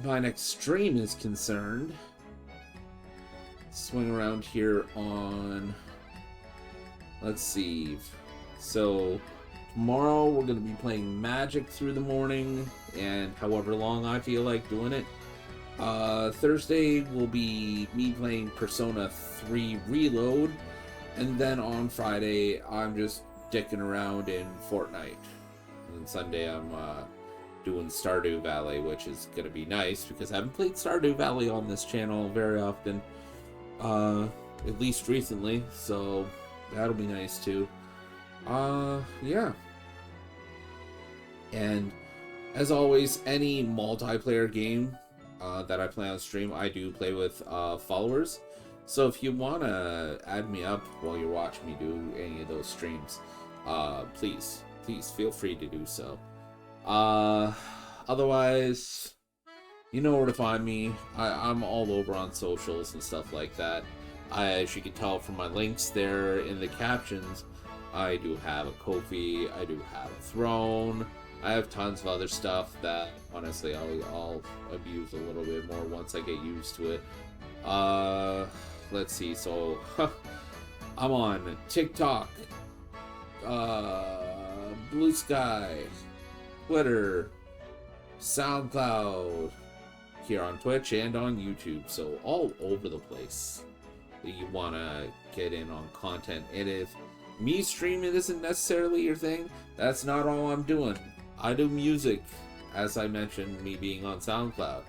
my next stream is concerned, swing around here on, let's see, so tomorrow we're going to be playing Magic through the morning and however long I feel like doing it. Thursday will be me playing Persona 3 Reload, and then on Friday I'm just dicking around in Fortnite. And Sunday I'm doing Stardew Valley, which is going to be nice because I haven't played Stardew Valley on this channel very often, at least recently, so that'll be nice too. Yeah. And as always, any multiplayer game that I play on stream, I do play with followers. So if you want to add me up while you're watching me do any of those streams, please feel free to do so. Otherwise, you know where to find me. I'm all over on socials and stuff like that. As you can tell from my links there in the captions, I do have a Ko-fi, I do have a Throne, I have tons of other stuff that honestly I'll abuse a little bit more once I get used to it. Let's see, so I'm on TikTok, Blue Sky, Twitter, SoundCloud, here on Twitch and on YouTube, so all over the place that you want to get in on content. And if me streaming isn't necessarily your thing, that's not all I'm doing. I do music, as I mentioned, me being on SoundCloud.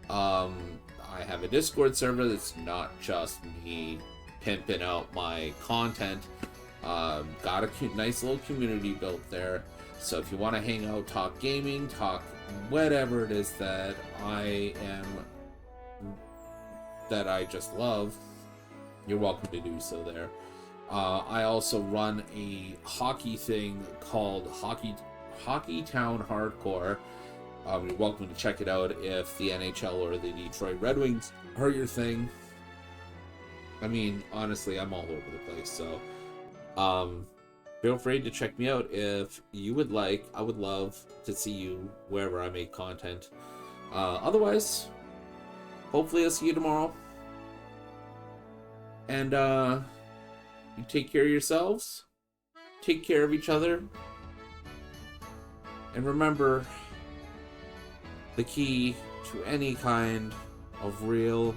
I have a Discord server that's not just me pimping out my content. Got a nice little community built there. So if you want to hang out, talk gaming, talk whatever it is that I just love, you're welcome to do so there. I also run a hockey thing called Hockey Town Hardcore. You're welcome to check it out if the NHL or the Detroit Red Wings are your thing. I mean, honestly, I'm all over the place, so feel free to check me out if you would like. I would love to see you wherever I make content. Otherwise, hopefully I'll see you tomorrow. And you take care of yourselves, take care of each other, and remember, the key to any kind of real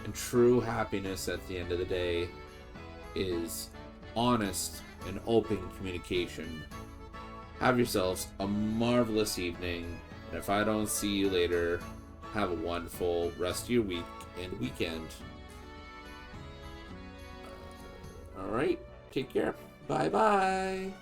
and true happiness at the end of the day is honest and open communication. Have yourselves a marvelous evening, and if I don't see you later, have a wonderful rest of your week and weekend. Alright, take care. Bye-bye.